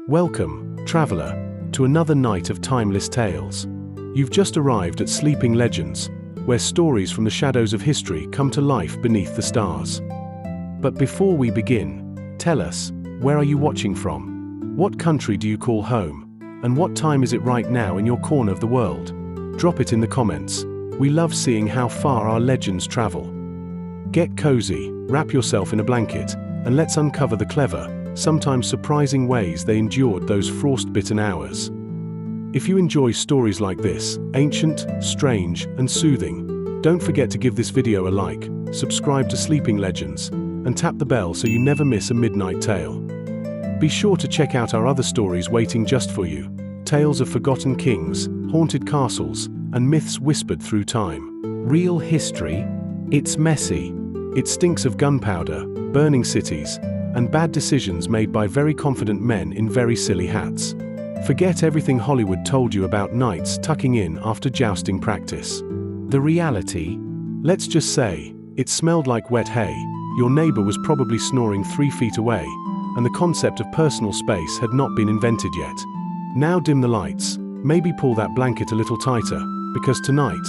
Welcome, traveler, to another night of timeless tales. You've just arrived at Sleeping Legends, where stories from the shadows of history come to life beneath the stars. But before we begin, tell us, where are you watching from? What country do you call home? And what time is it right now in your corner of the world? Drop it in the comments. We love seeing how far our legends travel. Get cozy, wrap yourself in a blanket, and let's uncover the clever, sometimes surprising ways they endured those frost-bitten hours. If you enjoy stories like this, ancient, strange, and soothing, don't forget to give this video a like, subscribe to Sleeping Legends, and tap the bell so you never miss a midnight tale. Be sure to check out our other stories waiting just for you. Tales of forgotten kings, haunted castles, and myths whispered through time. Real history? It's messy. It stinks of gunpowder, burning cities, and bad decisions made by very confident men in very silly hats. Forget everything Hollywood told you about knights tucking in after jousting practice. The reality? Let's just say, it smelled like wet hay, your neighbor was probably snoring 3 feet away, and the concept of personal space had not been invented yet. Now dim the lights, maybe pull that blanket a little tighter, because tonight,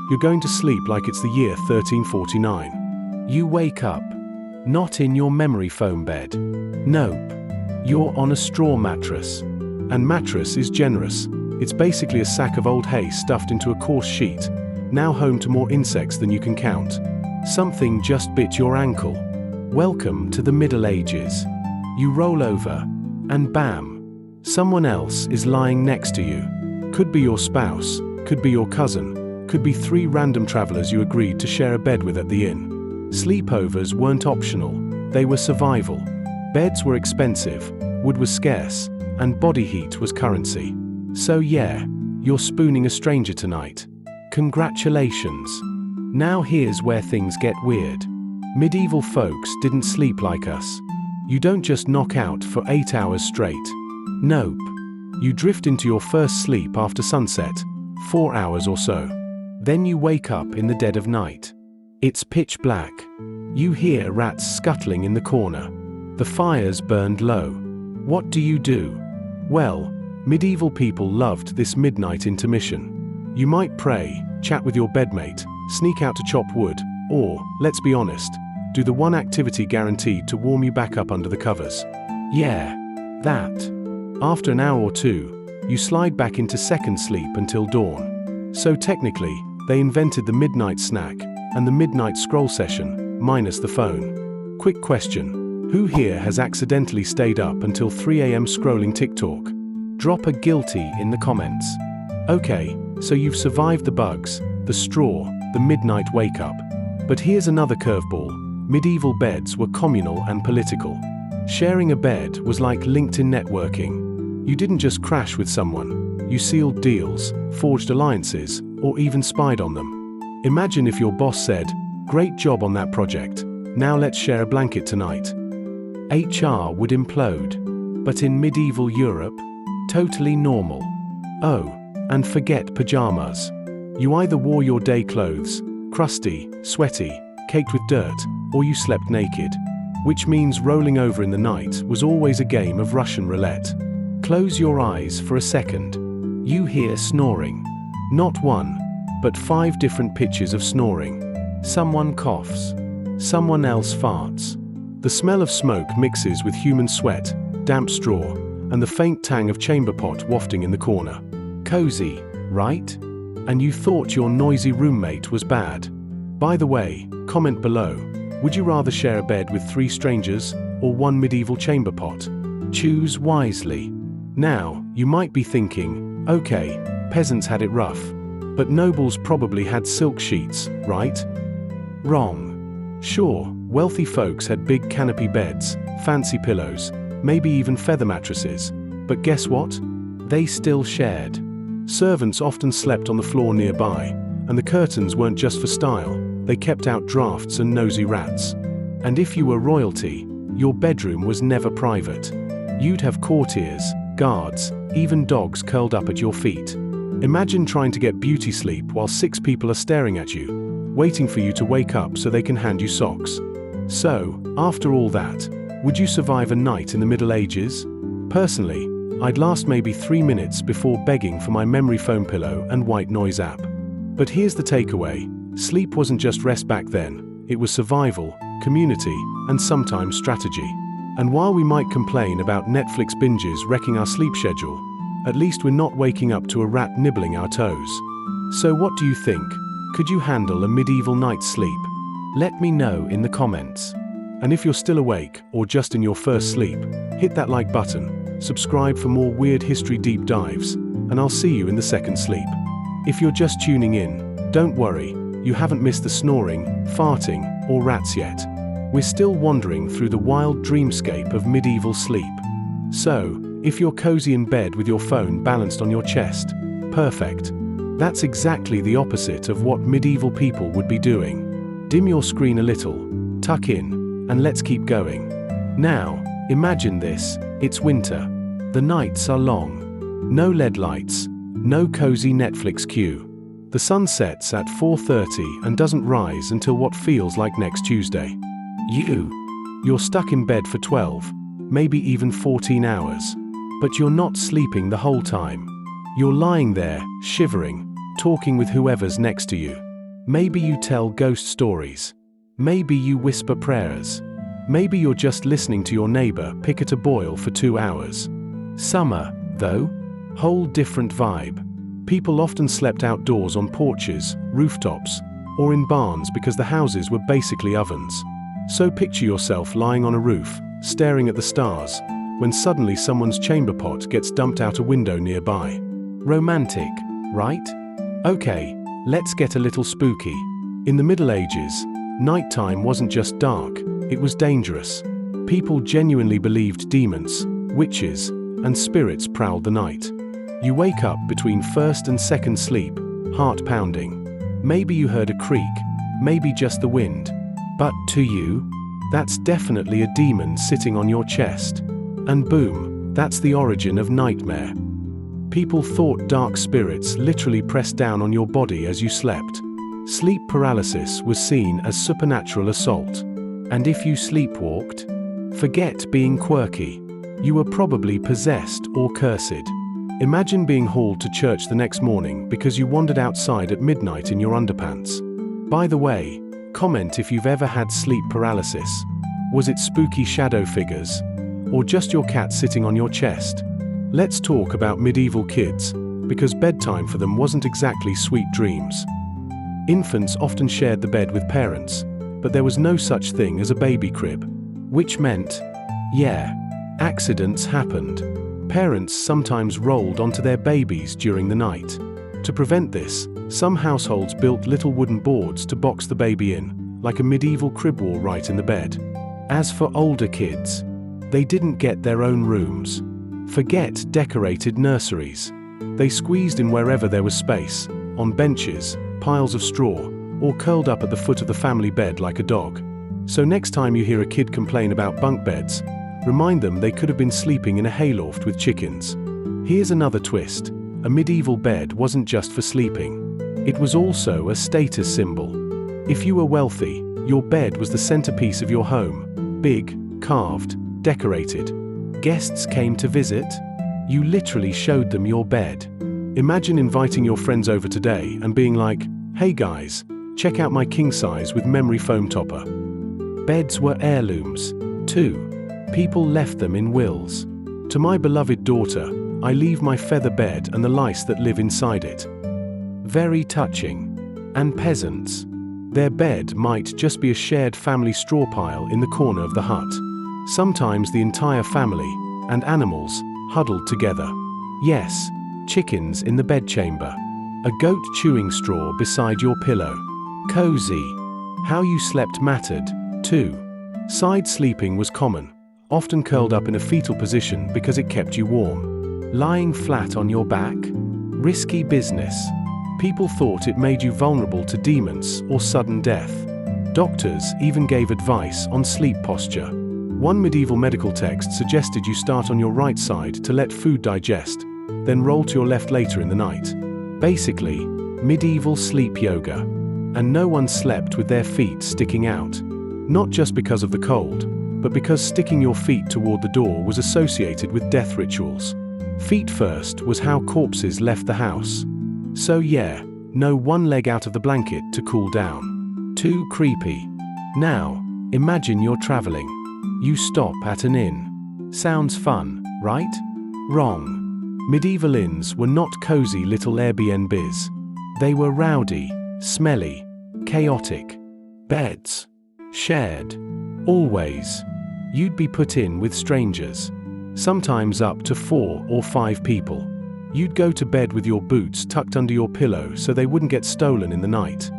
you're going to sleep like it's the year 1349. You wake up, not in your memory foam bed. Nope. You're on a straw mattress. And mattress is generous. It's basically a sack of old hay stuffed into a coarse sheet, now home to more insects than you can count. Something just bit your ankle. Welcome to the Middle Ages. You roll over, and bam, someone else is lying next to you. Could be your spouse, could be your cousin, could be 3 random travelers you agreed to share a bed with at the inn. Sleepovers weren't optional, they were survival. Beds were expensive, wood was scarce, and body heat was currency. So yeah, you're spooning a stranger tonight. Congratulations. Now here's where things get weird. Medieval folks didn't sleep like us. You don't just knock out for 8 hours straight. Nope. You drift into your first sleep after sunset, 4 hours or so. Then you wake up in the dead of night. It's pitch black. You hear rats scuttling in the corner. The fire's burned low. What do you do? Well, medieval people loved this midnight intermission. You might pray, chat with your bedmate, sneak out to chop wood, or, let's be honest, do the one activity guaranteed to warm you back up under the covers. Yeah, that. After an hour or two, you slide back into second sleep until dawn. So technically, they invented the midnight snack and the midnight scroll session, minus the phone. Quick question, who here has accidentally stayed up until 3 AM scrolling TikTok? Drop a guilty in the comments. Okay, so you've survived the bugs, the straw, the midnight wake up. But here's another curveball. Medieval beds were communal and political. Sharing a bed was like LinkedIn networking. You didn't just crash with someone, you sealed deals, forged alliances, or even spied on them. Imagine if your boss said, "Great job on that project, now let's share a blanket tonight." HR would implode. But in medieval Europe, totally normal. Oh, and forget pajamas. You either wore your day clothes, crusty, sweaty, caked with dirt, or you slept naked. Which means rolling over in the night was always a game of Russian roulette. Close your eyes for a second. You hear snoring. Not 1, but 5 different pitches of snoring. Someone coughs. Someone else farts. The smell of smoke mixes with human sweat, damp straw, and the faint tang of chamber pot wafting in the corner. Cozy, right? And you thought your noisy roommate was bad. By the way, comment below. Would you rather share a bed with 3 strangers, or 1 medieval chamber pot? Choose wisely. Now, you might be thinking, okay, peasants had it rough. But nobles probably had silk sheets, right? Wrong. Sure, wealthy folks had big canopy beds, fancy pillows, maybe even feather mattresses. But guess what? They still shared. Servants often slept on the floor nearby, and the curtains weren't just for style. They kept out drafts and nosy rats. And if you were royalty, your bedroom was never private. You'd have courtiers, guards, even dogs curled up at your feet. Imagine trying to get beauty sleep while 6 people are staring at you, waiting for you to wake up so they can hand you socks. So, after all that, would you survive a night in the Middle Ages? Personally, I'd last maybe 3 minutes before begging for my memory foam pillow and white noise app. But here's the takeaway: sleep wasn't just rest back then, it was survival, community, and sometimes strategy. And while we might complain about Netflix binges wrecking our sleep schedule, at least we're not waking up to a rat nibbling our toes. So what do you think? Could you handle a medieval night's sleep? Let me know in the comments. And if you're still awake, or just in your first sleep, hit that like button, subscribe for more weird history deep dives, and I'll see you in the second sleep. If you're just tuning in, don't worry, you haven't missed the snoring, farting, or rats yet. We're still wandering through the wild dreamscape of medieval sleep. So, if you're cozy in bed with your phone balanced on your chest, perfect. That's exactly the opposite of what medieval people would be doing. Dim your screen a little, tuck in, and let's keep going. Now, imagine this: it's winter. The nights are long. No LED lights, no cozy Netflix queue. The sun sets at 4:30 and doesn't rise until what feels like next Tuesday. You're stuck in bed for 12, maybe even 14 hours. But you're not sleeping the whole time. You're lying there, shivering, talking with whoever's next to you. Maybe you tell ghost stories. Maybe you whisper prayers. Maybe you're just listening to your neighbor pick at a boil for 2 hours. Summer, though? Whole different vibe. People often slept outdoors on porches, rooftops, or in barns because the houses were basically ovens. So picture yourself lying on a roof, staring at the stars, when suddenly someone's chamber pot gets dumped out a window nearby. Romantic, right? Okay, let's get a little spooky. In the Middle Ages, nighttime wasn't just dark, it was dangerous. People genuinely believed demons, witches, and spirits prowled the night. You wake up between first and second sleep, heart pounding. Maybe you heard a creak, maybe just the wind. But to you, that's definitely a demon sitting on your chest. And boom, that's the origin of nightmare. People thought dark spirits literally pressed down on your body as you slept. Sleep paralysis was seen as supernatural assault. And if you sleepwalked, forget being quirky. You were probably possessed or cursed. Imagine being hauled to church the next morning because you wandered outside at midnight in your underpants. By the way, comment if you've ever had sleep paralysis. Was it spooky shadow figures? Or just your cat sitting on your chest? Let's talk about medieval kids, because bedtime for them wasn't exactly sweet dreams. Infants often shared the bed with parents, but there was no such thing as a baby crib. Which meant, accidents happened. Parents sometimes rolled onto their babies during the night. To prevent this, some households built little wooden boards to box the baby in, like a medieval crib wall right in the bed. As for older kids, they didn't get their own rooms. Forget decorated nurseries. They squeezed in wherever there was space, on benches, piles of straw, or curled up at the foot of the family bed like a dog. So next time you hear a kid complain about bunk beds, remind them they could have been sleeping in a hayloft with chickens. Here's another twist: a medieval bed wasn't just for sleeping. It was also a status symbol. If you were wealthy, your bed was the centerpiece of your home. Big, carved, decorated. Guests came to visit, you literally showed them your bed. Imagine inviting your friends over today and being like, "Hey guys, check out my king size with memory foam topper." Beds were heirlooms, too. People left them in wills. "To my beloved daughter, I leave my feather bed and the lice that live inside it." Very touching. And peasants? Their bed might just be a shared family straw pile in the corner of the hut. Sometimes the entire family, and animals, huddled together. Yes, chickens in the bedchamber. A goat chewing straw beside your pillow. Cozy. How you slept mattered, too. Side sleeping was common, often curled up in a fetal position because it kept you warm. Lying flat on your back? Risky business. People thought it made you vulnerable to demons or sudden death. Doctors even gave advice on sleep posture. One medieval medical text suggested you start on your right side to let food digest, then roll to your left later in the night. Basically, medieval sleep yoga. And no one slept with their feet sticking out. Not just because of the cold, but because sticking your feet toward the door was associated with death rituals. Feet first was how corpses left the house. So yeah, no one leg out of the blanket to cool down. Too creepy. Now, imagine you're traveling. You stop at an inn. Sounds fun, right? Wrong. Medieval inns were not cozy little Airbnbs. They were rowdy, smelly, chaotic. Beds. Shared. Always. You'd be put in with strangers. Sometimes up to 4 or 5 people. You'd go to bed with your boots tucked under your pillow so they wouldn't get stolen in the night.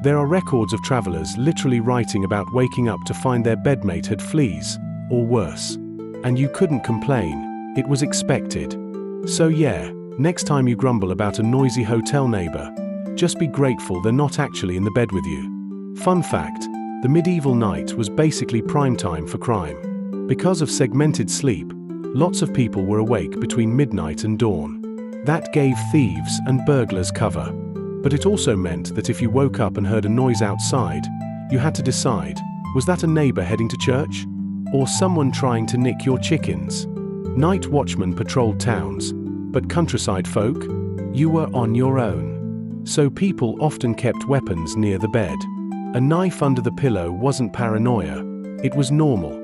There are records of travelers literally writing about waking up to find their bedmate had fleas, or worse. And you couldn't complain, it was expected. So yeah, next time you grumble about a noisy hotel neighbor, just be grateful they're not actually in the bed with you. Fun fact, the medieval night was basically prime time for crime. Because of segmented sleep, lots of people were awake between midnight and dawn. That gave thieves and burglars cover. But it also meant that if you woke up and heard a noise outside, you had to decide, was that a neighbor heading to church? Or someone trying to nick your chickens? Night watchmen patrolled towns, but countryside folk? You were on your own. So people often kept weapons near the bed. A knife under the pillow wasn't paranoia, it was normal.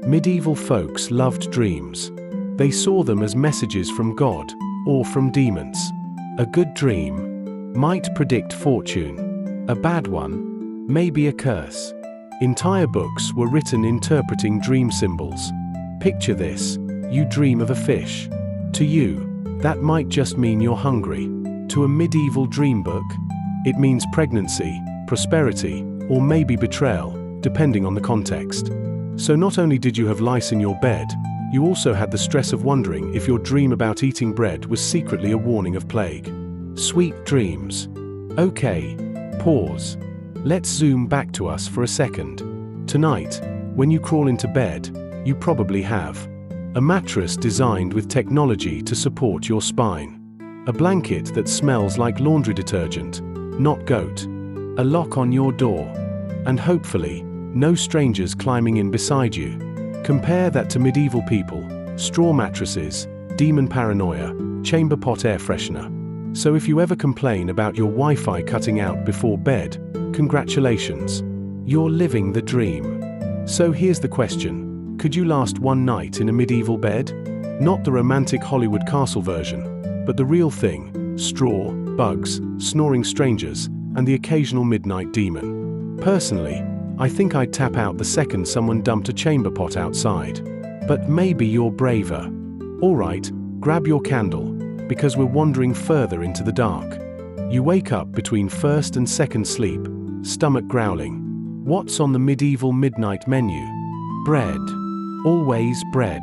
Medieval folks loved dreams. They saw them as messages from God, or from demons. A good dream might predict fortune. A bad one, maybe a curse. Entire books were written interpreting dream symbols. Picture this, you dream of a fish. To you, that might just mean you're hungry. To a medieval dream book, it means pregnancy, prosperity, or maybe betrayal, depending on the context. So not only did you have lice in your bed, you also had the stress of wondering if your dream about eating bread was secretly a warning of plague. Sweet dreams. Okay, pause. Let's zoom back to us for a second. Tonight, when you crawl into bed, you probably have a mattress designed with technology to support your spine. A blanket that smells like laundry detergent, not goat. A lock on your door. And hopefully, no strangers climbing in beside you. Compare that to medieval people, straw mattresses, demon paranoia, chamber pot air freshener. So if you ever complain about your Wi-Fi cutting out before bed, congratulations. You're living the dream. So here's the question. Could you last one night in a medieval bed? Not the romantic Hollywood castle version, but the real thing, straw, bugs, snoring strangers, and the occasional midnight demon. Personally, I think I'd tap out the second someone dumped a chamber pot outside. But maybe you're braver. Alright, grab your candle, because we're wandering further into the dark. You wake up between first and second sleep, stomach growling. What's on the medieval midnight menu? Bread. Always bread.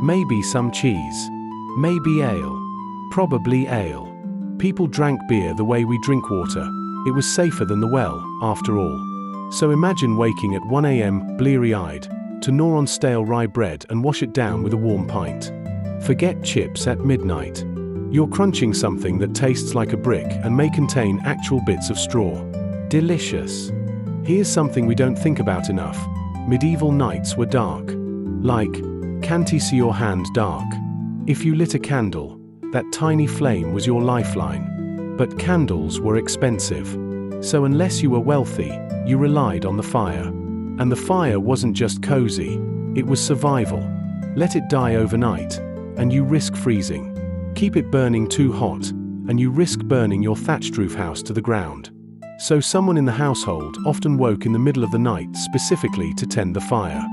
Maybe some cheese. Maybe ale. Probably ale. People drank beer the way we drink water. It was safer than the well, after all. So imagine waking at 1 a.m., bleary-eyed, to gnaw on stale rye bread and wash it down with a warm pint. Forget chips at midnight. You're crunching something that tastes like a brick and may contain actual bits of straw. Delicious. Here's something we don't think about enough. Medieval nights were dark. Like, can't you see your hand dark? If you lit a candle, that tiny flame was your lifeline. But candles were expensive. So unless you were wealthy, you relied on the fire. And the fire wasn't just cozy, it was survival. Let it die overnight, and you risk freezing. Keep it burning too hot, and you risk burning your thatched roof house to the ground. So someone in the household often woke in the middle of the night specifically to tend the fire.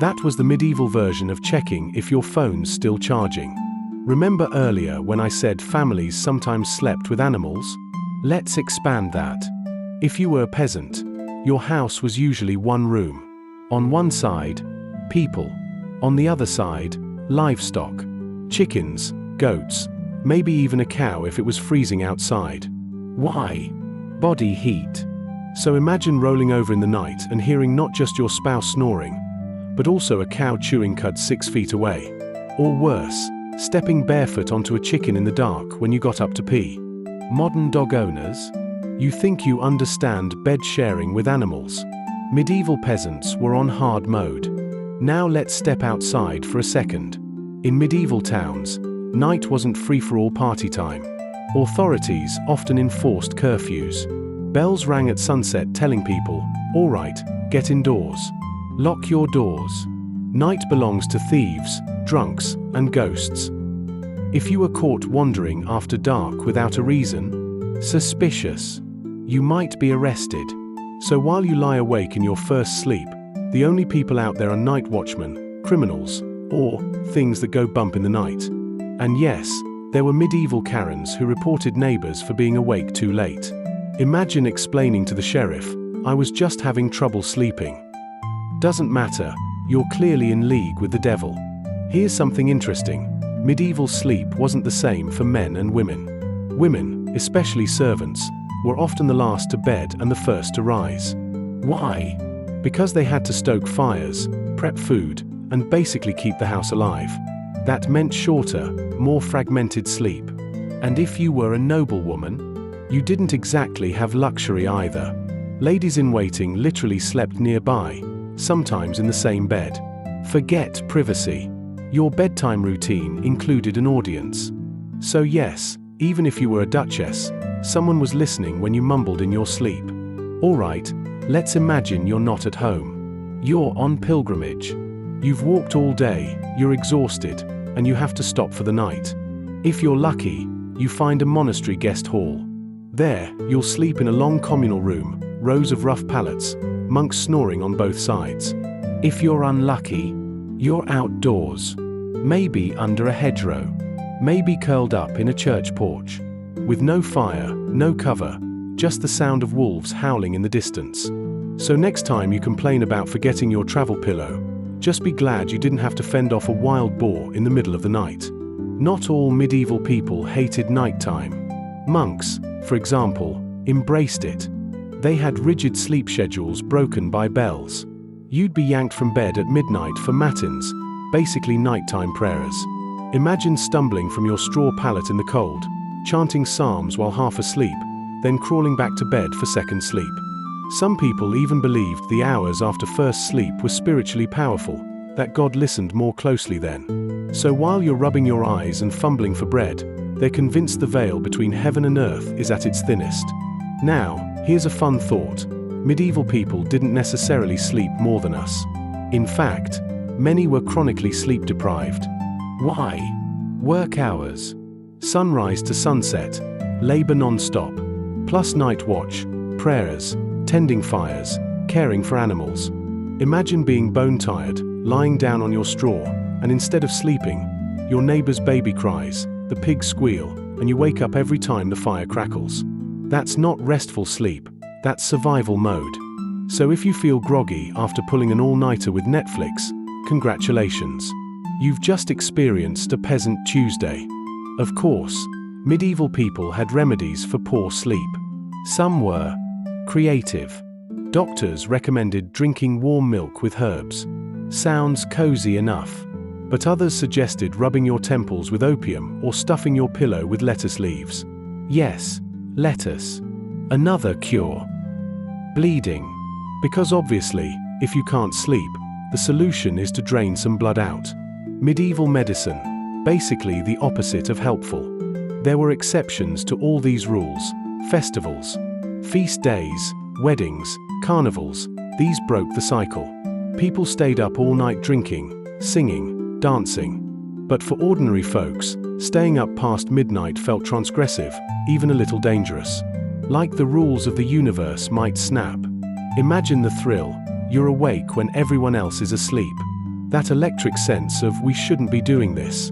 That was the medieval version of checking if your phone's still charging. Remember earlier when I said families sometimes slept with animals? Let's expand that. If you were a peasant, your house was usually one room. On one side, people. On the other side, livestock. Chickens, goats, maybe even a cow if it was freezing outside. Why? Body heat. So imagine rolling over in the night and hearing not just your spouse snoring, but also a cow chewing cud 6 feet away. Or worse, stepping barefoot onto a chicken in the dark when you got up to pee. Modern dog owners, you think you understand bed sharing with animals. Medieval peasants were on hard mode. Now let's step outside for a second. In medieval towns, Night wasn't free-for-all party time. Authorities often enforced curfews. Bells rang at sunset telling people, "All right, get indoors. Lock your doors." Night belongs to thieves, drunks, and ghosts. If you were caught wandering after dark without a reason, suspicious, you might be arrested. So while you lie awake in your first sleep, the only people out there are night watchmen, criminals, or things that go bump in the night. And yes, there were medieval Karens who reported neighbors for being awake too late. Imagine explaining to the sheriff, "I was just having trouble sleeping." Doesn't matter, you're clearly in league with the devil. Here's something interesting. Medieval sleep wasn't the same for men and women. Women, especially servants, were often the last to bed and the first to rise. Why? Because they had to stoke fires, prep food, and basically keep the house alive. That meant shorter, more fragmented sleep. And if you were a noblewoman, you didn't exactly have luxury either. Ladies-in-waiting literally slept nearby, sometimes in the same bed. Forget privacy. Your bedtime routine included an audience. So yes, even if you were a duchess, someone was listening when you mumbled in your sleep. All right, let's imagine you're not at home. You're on pilgrimage. You've walked all day, you're exhausted, and you have to stop for the night. If you're lucky, you find a monastery guest hall. There, you'll sleep in a long communal room, rows of rough pallets, monks snoring on both sides. If you're unlucky, you're outdoors. Maybe under a hedgerow. Maybe curled up in a church porch. With no fire, no cover, just the sound of wolves howling in the distance. So next time you complain about forgetting your travel pillow, just be glad you didn't have to fend off a wild boar in the middle of the night. Not all medieval people hated nighttime. Monks, for example, embraced it. They had rigid sleep schedules broken by bells. You'd be yanked from bed at midnight for matins, basically nighttime prayers. Imagine stumbling from your straw pallet in the cold, chanting psalms while half asleep, then crawling back to bed for second sleep. Some people even believed the hours after first sleep were spiritually powerful, that God listened more closely then. So while you're rubbing your eyes and fumbling for bread, they're convinced the veil between heaven and earth is at its thinnest. Now, here's a fun thought. Medieval people didn't necessarily sleep more than us. In fact, many were chronically sleep deprived. Why? Work hours. Sunrise to sunset, labor non-stop, plus night watch, prayers, tending fires, caring for animals. Imagine being bone-tired, lying down on your straw, and instead of sleeping, your neighbor's baby cries, the pigs squeal, and you wake up every time the fire crackles. That's not restful sleep, that's survival mode. So if you feel groggy after pulling an all-nighter with Netflix, congratulations. You've just experienced a peasant Tuesday. Of course, medieval people had remedies for poor sleep. Some were creative. Doctors recommended drinking warm milk with herbs. Sounds cozy enough. But others suggested rubbing your temples with opium or stuffing your pillow with lettuce leaves. Yes, lettuce. Another cure. Bleeding. Because obviously, if you can't sleep, the solution is to drain some blood out. Medieval medicine, basically the opposite of helpful. There were exceptions to all these rules. Festivals, feast days, weddings, carnivals, these broke the cycle. People stayed up all night drinking, singing, dancing. But for ordinary folks, staying up past midnight felt transgressive, even a little dangerous. Like the rules of the universe might snap. Imagine the thrill. You're awake when everyone else is asleep. That electric sense of we shouldn't be doing this.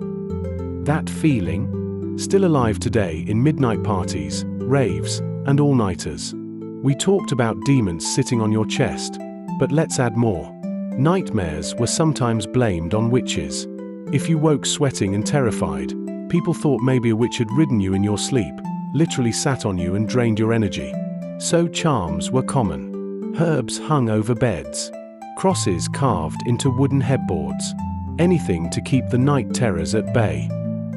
That feeling? Still alive today in midnight parties, raves, and all-nighters. We talked about demons sitting on your chest, but let's add more. Nightmares were sometimes blamed on witches. If you woke sweating and terrified, people thought maybe a witch had ridden you in your sleep, literally sat on you and drained your energy. So charms were common. Herbs hung over beds. Crosses carved into wooden headboards. Anything to keep the night terrors at bay.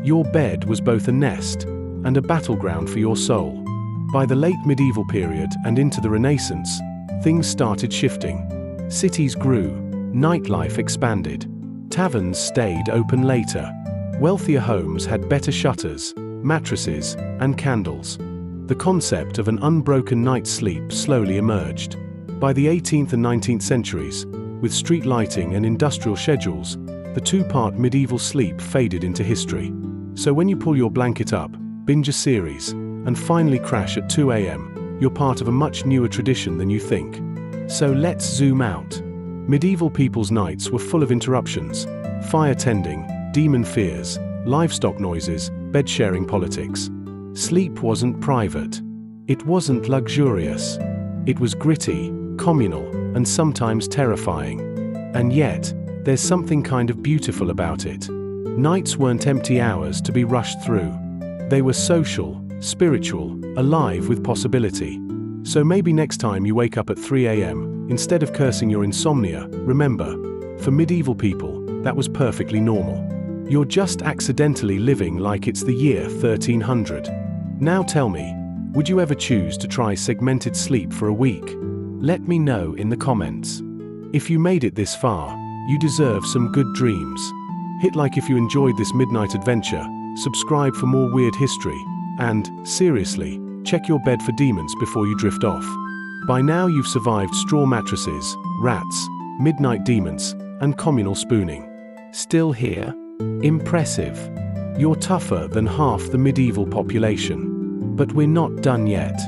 Your bed was both a nest and a battleground for your soul. By the late medieval period and into the Renaissance, things started shifting. Cities grew, nightlife expanded. Taverns stayed open later. Wealthier homes had better shutters, mattresses, and candles. The concept of an unbroken night's sleep slowly emerged. By the 18th and 19th centuries, with street lighting and industrial schedules, the two-part medieval sleep faded into history. So when you pull your blanket up, binge a series, and finally crash at 2 a.m., you're part of a much newer tradition than you think. So let's zoom out. Medieval people's nights were full of interruptions: fire tending, demon fears, livestock noises, bed-sharing politics. Sleep wasn't private. It wasn't luxurious. It was gritty, communal, and sometimes terrifying. And yet, there's something kind of beautiful about it. Nights weren't empty hours to be rushed through. They were social, spiritual, alive with possibility. So maybe next time you wake up at 3 a.m., instead of cursing your insomnia, remember, for medieval people, that was perfectly normal. You're just accidentally living like it's the year 1300. Now tell me, would you ever choose to try segmented sleep for a week? Let me know in the comments. If you made it this far, you deserve some good dreams. Hit like if you enjoyed this midnight adventure, subscribe for more weird history, and, seriously, check your bed for demons before you drift off. By now you've survived straw mattresses, rats, midnight demons, and communal spooning. Still here? Impressive. You're tougher than half the medieval population. But we're not done yet.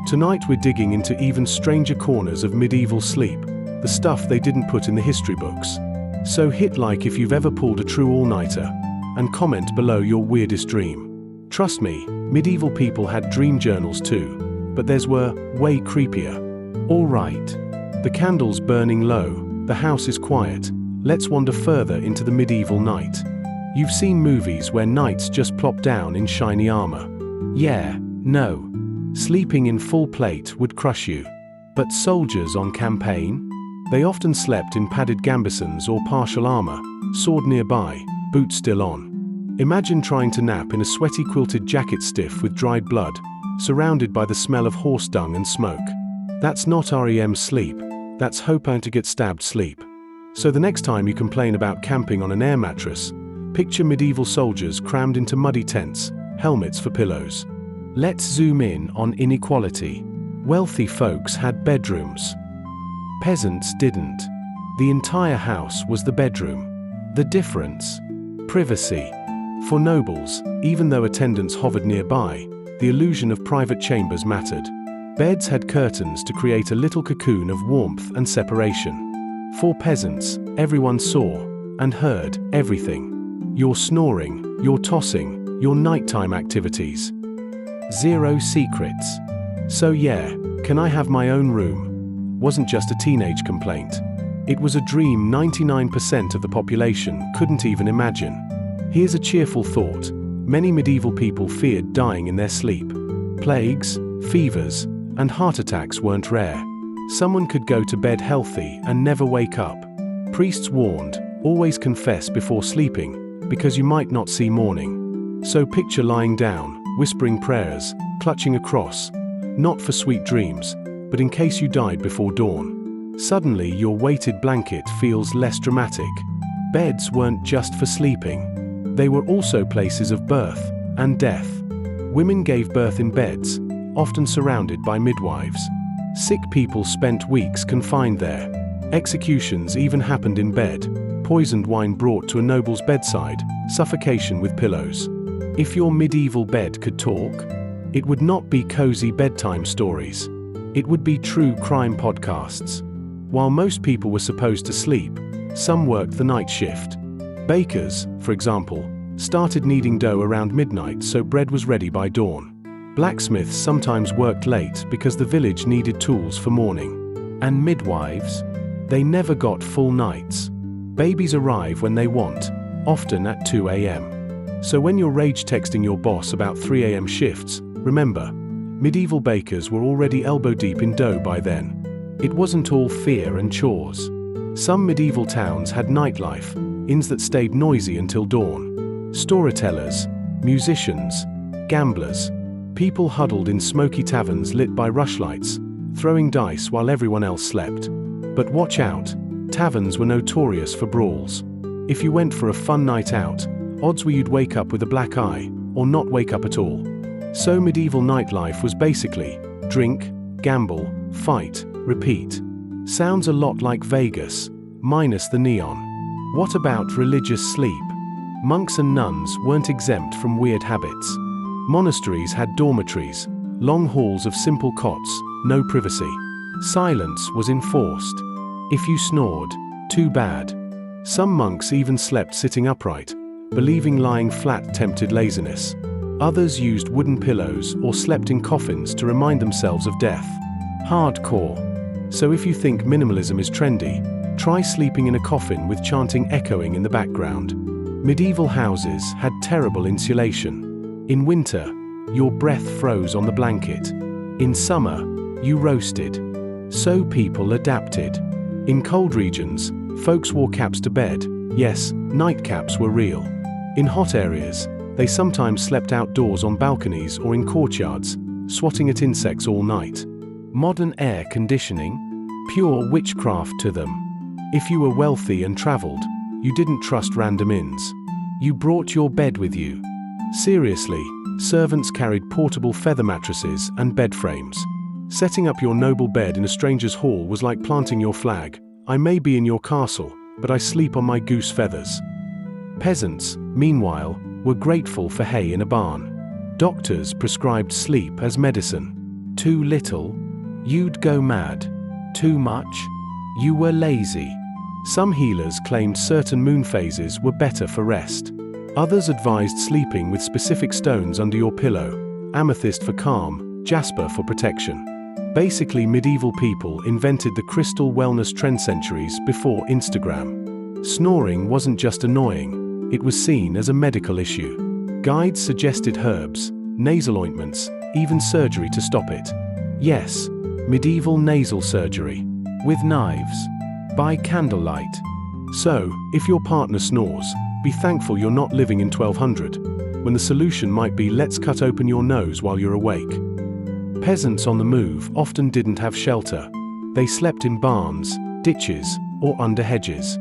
Tonight we're digging into even stranger corners of medieval sleep, the stuff they didn't put in the history books. So hit like if you've ever pulled a true all-nighter, and comment below your weirdest dream. Trust me, medieval people had dream journals too, but theirs were way creepier. Alright. The candle's burning low, the house is quiet, let's wander further into the medieval night. You've seen movies where knights just plop down in shiny armor. Yeah, no. Sleeping in full plate would crush you. But soldiers on campaign? They often slept in padded gambesons or partial armor, sword nearby, boots still on. Imagine trying to nap in a sweaty quilted jacket stiff with dried blood, surrounded by the smell of horse dung and smoke. That's not REM sleep, that's hoping to get stabbed sleep. So the next time you complain about camping on an air mattress, picture medieval soldiers crammed into muddy tents, helmets for pillows. Let's zoom in on inequality. Wealthy folks had bedrooms. Peasants didn't. The entire house was the bedroom. The difference? Privacy. For nobles, even though attendants hovered nearby, the illusion of private chambers mattered. Beds had curtains to create a little cocoon of warmth and separation. For peasants, everyone saw and heard everything. Your snoring, your tossing, your nighttime activities. Zero secrets. So yeah, can I have my own room? Wasn't just a teenage complaint. It was a dream 99% of the population couldn't even imagine. Here's a cheerful thought. Many medieval people feared dying in their sleep. Plagues, fevers, and heart attacks weren't rare. Someone could go to bed healthy and never wake up. Priests warned, always confess before sleeping, because you might not see morning. So picture lying down, whispering prayers, clutching a cross, not for sweet dreams, but in case you died before dawn. Suddenly your weighted blanket feels less dramatic. Beds weren't just for sleeping. They were also places of birth and death. Women gave birth in beds, often surrounded by midwives. Sick people spent weeks confined there. Executions even happened in bed, poisoned wine brought to a noble's bedside, suffocation with pillows. If your medieval bed could talk, it would not be cozy bedtime stories. It would be true crime podcasts. While most people were supposed to sleep, some worked the night shift. Bakers, for example, started kneading dough around midnight so bread was ready by dawn. Blacksmiths sometimes worked late because the village needed tools for morning. And midwives? They never got full nights. Babies arrive when they want, often at 2 a.m. So when you're rage texting your boss about 3 a.m. shifts, remember, medieval bakers were already elbow deep in dough by then. It wasn't all fear and chores. Some medieval towns had nightlife, inns that stayed noisy until dawn. Storytellers, musicians, gamblers, people huddled in smoky taverns lit by rushlights, throwing dice while everyone else slept. But watch out, taverns were notorious for brawls. If you went for a fun night out, Odds were you'd wake up with a black eye, or not wake up at all. So medieval nightlife was basically drink, gamble, fight, repeat. Sounds a lot like Vegas, minus the neon. What about religious sleep? Monks and nuns weren't exempt from weird habits. Monasteries had dormitories, long halls of simple cots, no privacy. Silence was enforced. If you snored, too bad. Some monks even slept sitting upright, believing lying flat tempted laziness. Others used wooden pillows or slept in coffins to remind themselves of death. Hardcore. So if you think minimalism is trendy, try sleeping in a coffin with chanting echoing in the background. Medieval houses had terrible insulation. In winter, your breath froze on the blanket. In summer, you roasted. So people adapted. In cold regions, folks wore caps to bed. Yes, nightcaps were real. In hot areas, they sometimes slept outdoors on balconies or in courtyards, swatting at insects all night. Modern air conditioning? Pure witchcraft to them. If you were wealthy and traveled, you didn't trust random inns. You brought your bed with you. Seriously, servants carried portable feather mattresses and bed frames. Setting up your noble bed in a stranger's hall was like planting your flag. I may be in your castle, but I sleep on my goose feathers. Peasants, meanwhile, were grateful for hay in a barn. Doctors prescribed sleep as medicine. Too little, you'd go mad. Too much, you were lazy. Some healers claimed certain moon phases were better for rest. Others advised sleeping with specific stones under your pillow, amethyst for calm, jasper for protection. Basically, medieval people invented the crystal wellness trend centuries before Instagram. Snoring wasn't just annoying, it was seen as a medical issue. Guides suggested herbs, nasal ointments, even surgery to stop it. Yes, medieval nasal surgery. With knives. By candlelight. So, if your partner snores, be thankful you're not living in 1200, when the solution might be let's cut open your nose while you're awake. Peasants on the move often didn't have shelter. They slept in barns, ditches, or under hedges.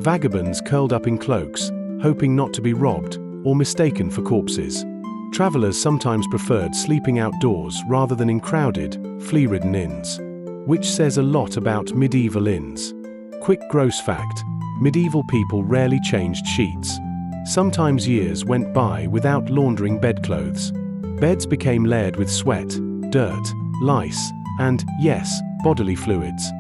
Vagabonds curled up in cloaks, hoping not to be robbed or mistaken for corpses. Travelers sometimes preferred sleeping outdoors rather than in crowded, flea-ridden inns. Which says a lot about medieval inns. Quick gross fact, medieval people rarely changed sheets. Sometimes years went by without laundering bedclothes. Beds became layered with sweat, dirt, lice, and, yes, bodily fluids.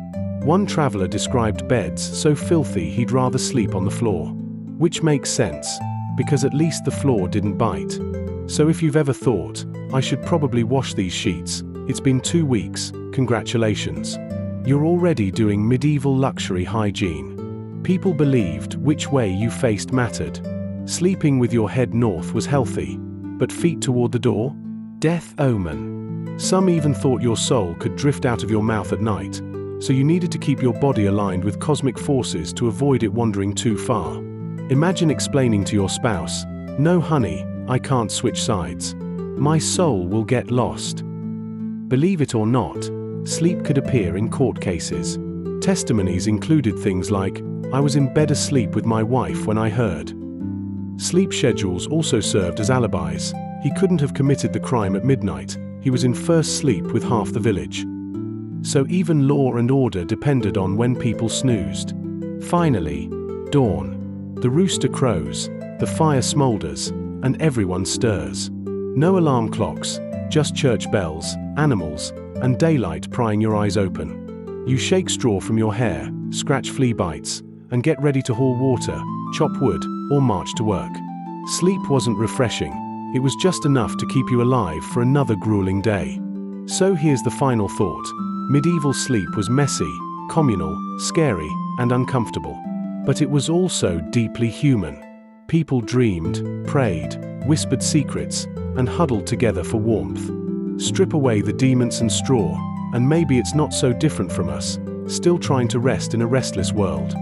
One traveler described beds so filthy he'd rather sleep on the floor. Which makes sense, because at least the floor didn't bite. So if you've ever thought, I should probably wash these sheets, it's been 2 weeks, congratulations. You're already doing medieval luxury hygiene. People believed which way you faced mattered. Sleeping with your head north was healthy, but feet toward the door? Death omen. Some even thought your soul could drift out of your mouth at night, so you needed to keep your body aligned with cosmic forces to avoid it wandering too far. Imagine explaining to your spouse, "No honey, I can't switch sides. My soul will get lost." Believe it or not, sleep could appear in court cases. Testimonies included things like, "I was in bed asleep with my wife when I heard." Sleep schedules also served as alibis. He couldn't have committed the crime at midnight. He was in first sleep with half the village. So even law and order depended on when people snoozed. Finally, dawn. The rooster crows, the fire smolders, and everyone stirs. No alarm clocks, just church bells, animals, and daylight prying your eyes open. You shake straw from your hair, scratch flea bites, and get ready to haul water, chop wood, or march to work. Sleep wasn't refreshing, it was just enough to keep you alive for another grueling day. So here's the final thought. Medieval sleep was messy, communal, scary, and uncomfortable. But it was also deeply human. People dreamed, prayed, whispered secrets, and huddled together for warmth. Strip away the demons and straw, and maybe it's not so different from us, still trying to rest in a restless world.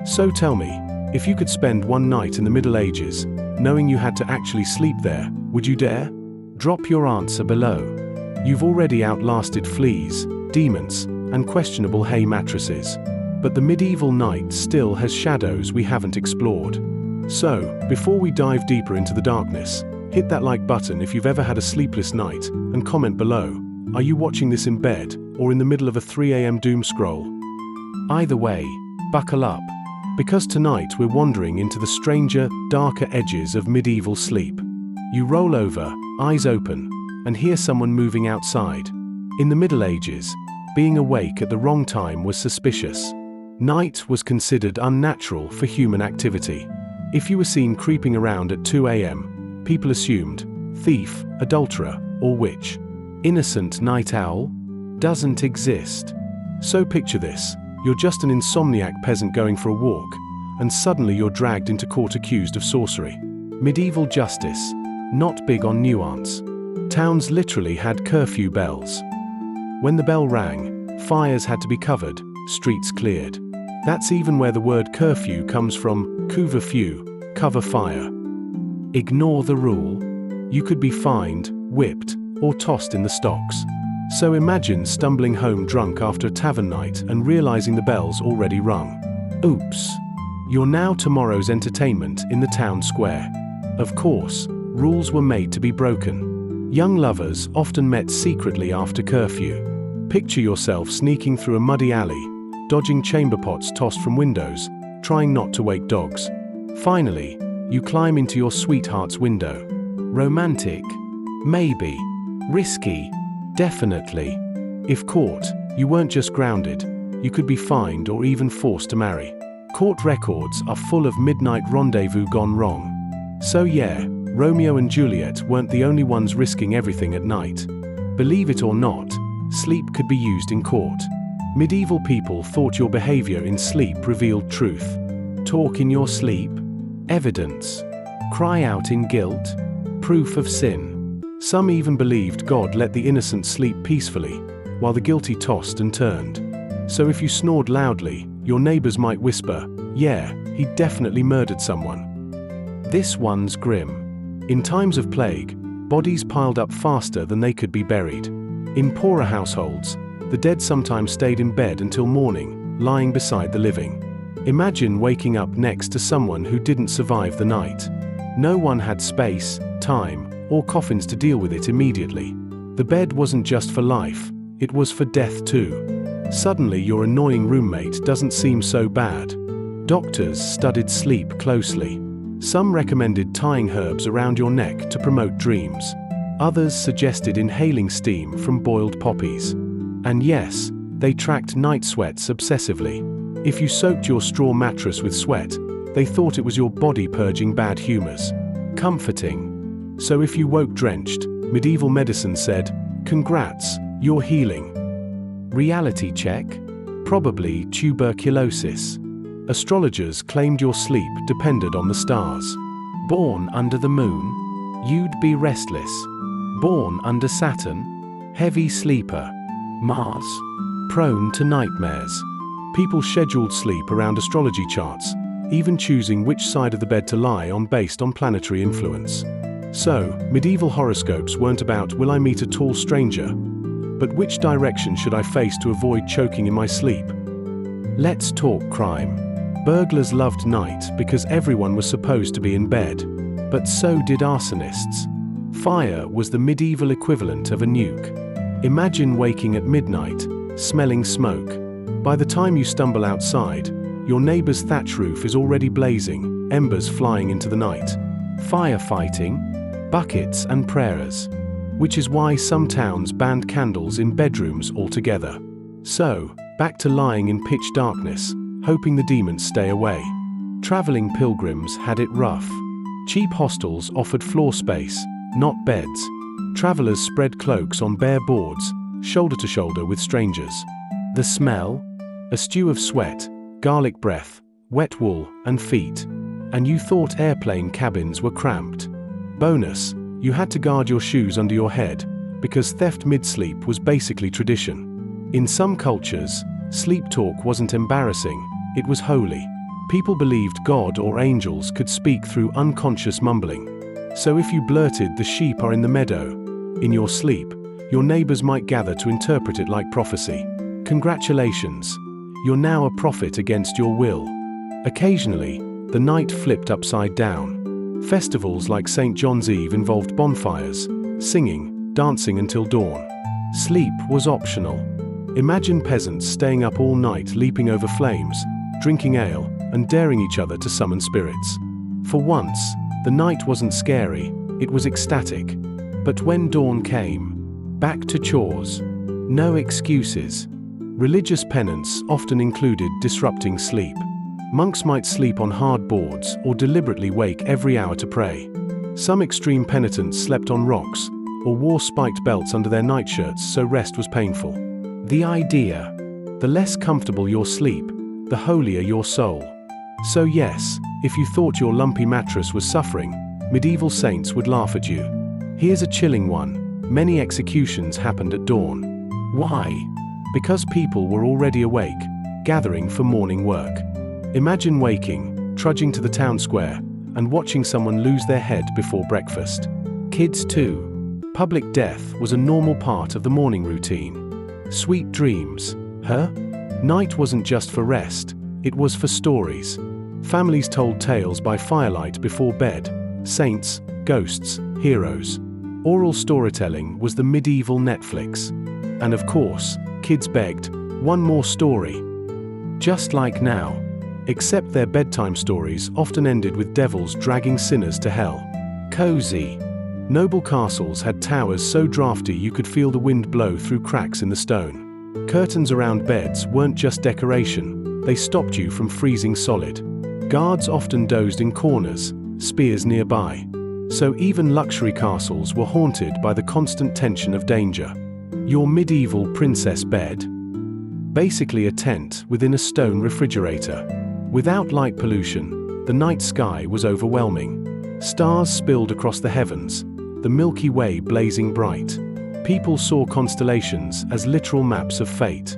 So tell me, if you could spend one night in the Middle Ages, knowing you had to actually sleep there, would you dare? Drop your answer below. You've already outlasted fleas, demons, and questionable hay mattresses. But the medieval night still has shadows we haven't explored. So, before we dive deeper into the darkness, hit that like button if you've ever had a sleepless night, and comment below, are you watching this in bed, or in the middle of a 3 a.m. doom scroll? Either way, buckle up, because tonight we're wandering into the stranger, darker edges of medieval sleep. You roll over, eyes open, and hear someone moving outside. In the Middle Ages, being awake at the wrong time was suspicious. Night was considered unnatural for human activity. If you were seen creeping around at 2 a.m., people assumed thief, adulterer, or witch. Innocent night owl doesn't exist. So picture this. You're just an insomniac peasant going for a walk, and suddenly you're dragged into court accused of sorcery. Medieval justice, not big on nuance. Towns literally had curfew bells. When the bell rang, fires had to be covered, streets cleared. That's even where the word curfew comes from, couvre-feu, cover fire. Ignore the rule. You could be fined, whipped, or tossed in the stocks. So imagine stumbling home drunk after a tavern night and realizing the bell's already rung. Oops. You're now tomorrow's entertainment in the town square. Of course, rules were made to be broken. Young lovers often met secretly after curfew. Picture yourself sneaking through a muddy alley, dodging chamber pots tossed from windows, trying not to wake dogs. Finally, you climb into your sweetheart's window. Romantic? Maybe. Risky? Definitely. If caught, you weren't just grounded, you could be fined or even forced to marry. Court records are full of midnight rendezvous gone wrong. So yeah, Romeo and Juliet weren't the only ones risking everything at night. Believe it or not, sleep could be used in court. Medieval people thought your behavior in sleep revealed truth. Talk in your sleep? Evidence. Cry out in guilt? Proof of sin. Some even believed God let the innocent sleep peacefully, while the guilty tossed and turned. So if you snored loudly, your neighbors might whisper, "Yeah, he definitely murdered someone." This one's grim. In times of plague, bodies piled up faster than they could be buried. In poorer households, the dead sometimes stayed in bed until morning, lying beside the living. Imagine waking up next to someone who didn't survive the night. No one had space, time, or coffins to deal with it immediately. The bed wasn't just for life, it was for death too. Suddenly your annoying roommate doesn't seem so bad. Doctors studied sleep closely. Some recommended tying herbs around your neck to promote dreams. Others suggested inhaling steam from boiled poppies. And yes, they tracked night sweats obsessively. If you soaked your straw mattress with sweat, they thought it was your body purging bad humors. Comforting. So if you woke drenched, medieval medicine said, "Congrats, you're healing." Reality check? Probably tuberculosis. Astrologers claimed your sleep depended on the stars. Born under the moon? You'd be restless. Born under Saturn? Heavy sleeper. Mars? Prone to nightmares. People scheduled sleep around astrology charts, even choosing which side of the bed to lie on based on planetary influence. So, medieval horoscopes weren't about will I meet a tall stranger, but which direction should I face to avoid choking in my sleep? Let's talk crime. Burglars loved night because everyone was supposed to be in bed, but so did arsonists. Fire was the medieval equivalent of a nuke. Imagine waking at midnight, smelling smoke. By the time you stumble outside, your neighbor's thatch roof is already blazing, embers flying into the night. Firefighting? Buckets and prayers. Which is why some towns banned candles in bedrooms altogether. So, back to lying in pitch darkness, hoping the demons stay away. Traveling pilgrims had it rough. Cheap hostels offered floor space, not beds. Travelers spread cloaks on bare boards, shoulder to shoulder with strangers. The smell? A stew of sweat, garlic breath, wet wool, and feet. And you thought airplane cabins were cramped. Bonus, you had to guard your shoes under your head, because theft mid-sleep was basically tradition. In some cultures, sleep talk wasn't embarrassing, it was holy. People believed God or angels could speak through unconscious mumbling. So if you blurted "the sheep are in the meadow" in your sleep, your neighbors might gather to interpret it like prophecy. Congratulations, you're now a prophet against your will. Occasionally, the night flipped upside down. Festivals like St. John's Eve involved bonfires, singing, dancing until dawn. Sleep was optional. Imagine peasants staying up all night leaping over flames, drinking ale, and daring each other to summon spirits. For once, the night wasn't scary, it was ecstatic. But when dawn came, back to chores. No excuses. Religious penance often included disrupting sleep. Monks might sleep on hard boards or deliberately wake every hour to pray. Some extreme penitents slept on rocks or wore spiked belts under their nightshirts so rest was painful. The idea: the less comfortable your sleep, the holier your soul. So yes, if you thought your lumpy mattress was suffering, medieval saints would laugh at you. Here's a chilling one. Many executions happened at dawn. Why? Because people were already awake, gathering for morning work. Imagine waking, trudging to the town square, and watching someone lose their head before breakfast. Kids too. Public death was a normal part of the morning routine. Sweet dreams, huh? Night wasn't just for rest, it was for stories. Families told tales by firelight before bed. Saints, ghosts, heroes. Oral storytelling was the medieval Netflix. And of course, kids begged, "One more story." Just like now. Except their bedtime stories often ended with devils dragging sinners to hell. Cozy. Noble castles had towers so drafty you could feel the wind blow through cracks in the stone. Curtains around beds weren't just decoration, they stopped you from freezing solid. Guards often dozed in corners, spears nearby. So even luxury castles were haunted by the constant tension of danger. Your medieval princess bed? Basically a tent within a stone refrigerator. Without light pollution, the night sky was overwhelming. Stars spilled across the heavens, the Milky Way blazing bright. People saw constellations as literal maps of fate.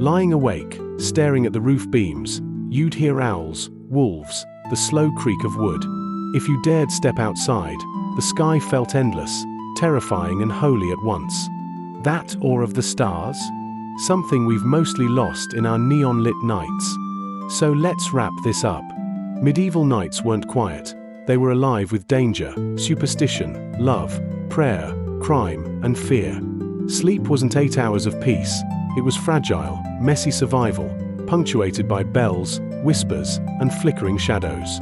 Lying awake, staring at the roof beams, you'd hear owls, wolves, the slow creak of wood. If you dared step outside, the sky felt endless, terrifying and holy at once. That awe of the stars? Something we've mostly lost in our neon-lit nights. So let's wrap this up. Medieval nights weren't quiet. They were alive with danger, superstition, love, prayer, crime, and fear. Sleep wasn't 8 hours of peace. It was fragile, messy survival, punctuated by bells, whispers, and flickering shadows.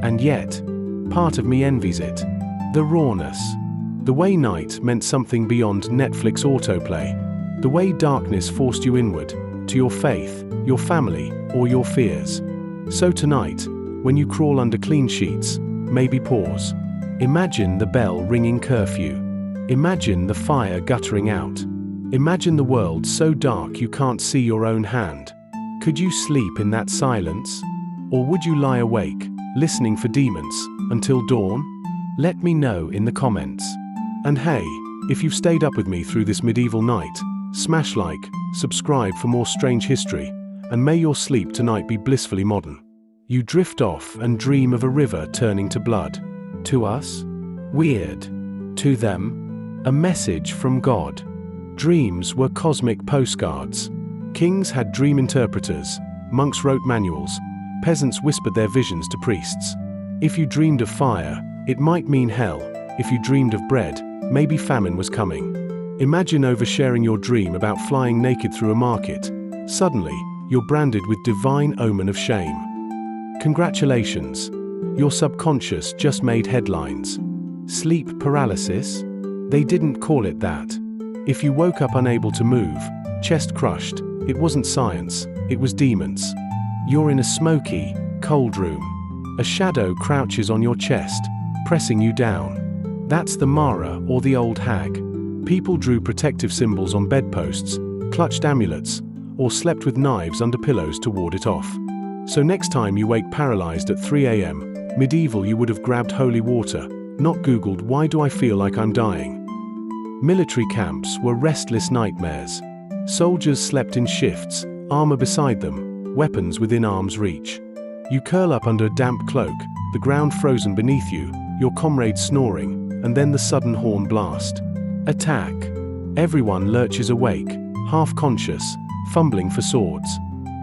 And yet, part of me envies it. The rawness. The way night meant something beyond Netflix autoplay. The way darkness forced you inward, to your faith, your family, or your fears. So tonight, when you crawl under clean sheets, maybe pause. Imagine the bell ringing curfew. Imagine the fire guttering out. Imagine the world so dark you can't see your own hand. Could you sleep in that silence? Or would you lie awake, listening for demons, until dawn? Let me know in the comments. And hey, if you've stayed up with me through this medieval night, smash like, subscribe for more strange history, and may your sleep tonight be blissfully modern. You drift off and dream of a river turning to blood. To us? Weird. To them? A message from God. Dreams were cosmic postcards. Kings had dream interpreters, monks wrote manuals, peasants whispered their visions to priests. If you dreamed of fire, it might mean hell. If you dreamed of bread, maybe famine was coming. Imagine oversharing your dream about flying naked through a market. Suddenly, you're branded with divine omen of shame. Congratulations. Your subconscious just made headlines. Sleep paralysis? They didn't call it that. If you woke up unable to move, chest crushed, it wasn't science, it was demons. You're in a smoky, cold room. A shadow crouches on your chest, pressing you down. That's the Mara or the old hag. People drew protective symbols on bedposts, clutched amulets, or slept with knives under pillows to ward it off. So next time you wake paralyzed at 3 a.m., medieval you would have grabbed holy water, not Googled "why do I feel like I'm dying?" Military camps were restless nightmares. Soldiers slept in shifts, armor beside them, weapons within arm's reach. You curl up under a damp cloak, the ground frozen beneath you, your comrades snoring, and then the sudden horn blast. Attack. Everyone lurches awake, half-conscious, fumbling for swords.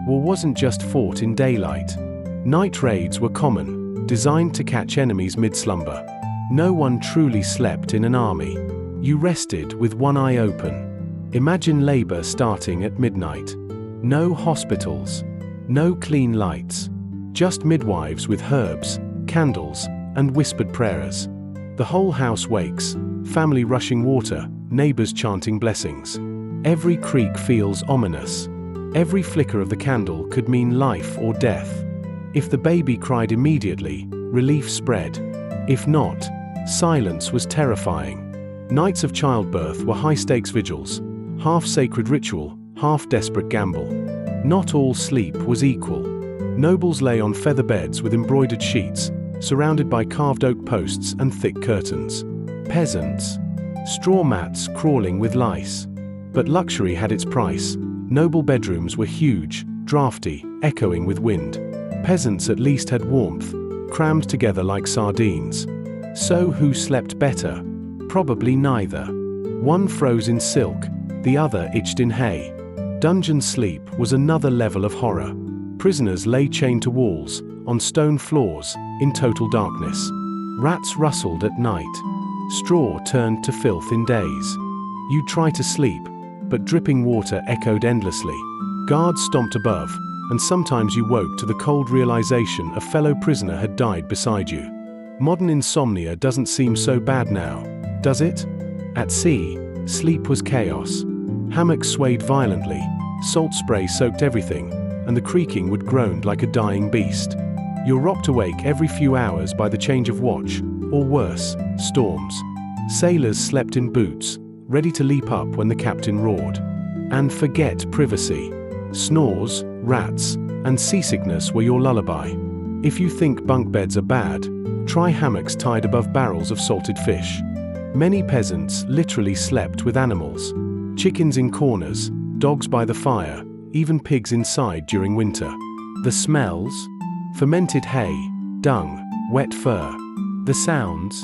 War wasn't just fought in daylight. Night raids were common. designed to catch enemies mid-slumber. No one truly slept in an army. You rested with one eye open. Imagine labor starting at midnight. No hospitals. No clean lights. Just midwives with herbs, candles, and whispered prayers. The whole house wakes, family rushing water, neighbors chanting blessings. Every creak feels ominous. Every flicker of the candle could mean life or death. If the baby cried immediately, relief spread. If not, silence was terrifying. Nights of childbirth were high-stakes vigils, half-sacred ritual, half-desperate gamble. Not all sleep was equal. Nobles lay on feather beds with embroidered sheets, surrounded by carved oak posts and thick curtains. Peasants, straw mats crawling with lice. But luxury had its price. Noble bedrooms were huge, drafty, echoing with wind. Peasants at least had warmth, crammed together like sardines. So who slept better? Probably neither. One froze in silk, the other itched in hay. Dungeon sleep was another level of horror. Prisoners lay chained to walls, on stone floors, in total darkness. Rats rustled at night. Straw turned to filth in days. You'd try to sleep, but dripping water echoed endlessly. Guards stomped above, and sometimes you woke to the cold realization a fellow prisoner had died beside you. Modern insomnia doesn't seem so bad now, does it? At sea, sleep was chaos. Hammocks swayed violently, salt spray soaked everything, and the creaking would groan like a dying beast. You're rocked awake every few hours by the change of watch, or worse, storms. Sailors slept in boots, ready to leap up when the captain roared. And forget privacy. Snores, rats, and seasickness were your lullaby. If you think bunk beds are bad, try hammocks tied above barrels of salted fish. Many peasants literally slept with animals. Chickens in corners, dogs by the fire, even pigs inside during winter. The smells? Fermented hay, dung, wet fur. The sounds?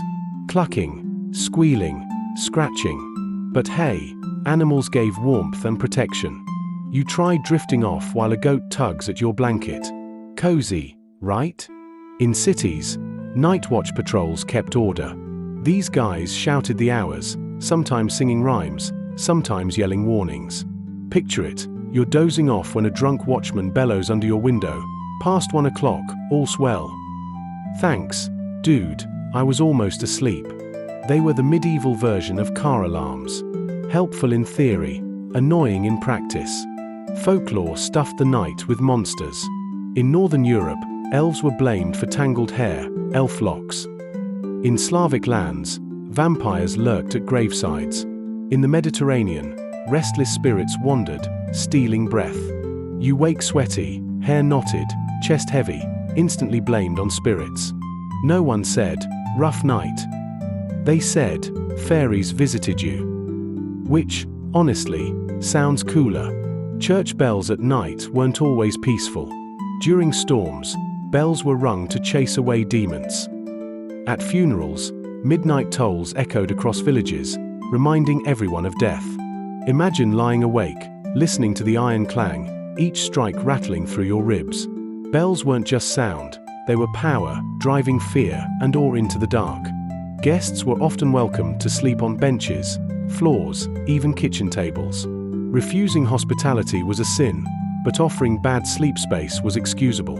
Clucking, squealing, scratching. But hey, animals gave warmth and protection. You try drifting off while a goat tugs at your blanket. Cozy, right? In cities, night watch patrols kept order. These guys shouted the hours, sometimes singing rhymes, sometimes yelling warnings. Picture it, you're dozing off when a drunk watchman bellows under your window. Past 1 o'clock, all's well. Thanks, dude, I was almost asleep. They were the medieval version of car alarms. Helpful in theory, annoying in practice. Folklore stuffed the night with monsters. In Northern Europe, elves were blamed for tangled hair, elf locks. In Slavic lands, vampires lurked at gravesides. In the Mediterranean, restless spirits wandered, stealing breath. You wake sweaty, hair knotted, chest heavy, instantly blamed on spirits. No one said, "Rough night." They said, "Fairies visited you." Which, honestly, sounds cooler. Church bells at night weren't always peaceful. During storms, bells were rung to chase away demons. At funerals, midnight tolls echoed across villages, reminding everyone of death. Imagine lying awake, listening to the iron clang, each strike rattling through your ribs. Bells weren't just sound, they were power, driving fear and awe into the dark. Guests were often welcome to sleep on benches, floors, even kitchen tables. Refusing hospitality was a sin, but offering bad sleep space was excusable.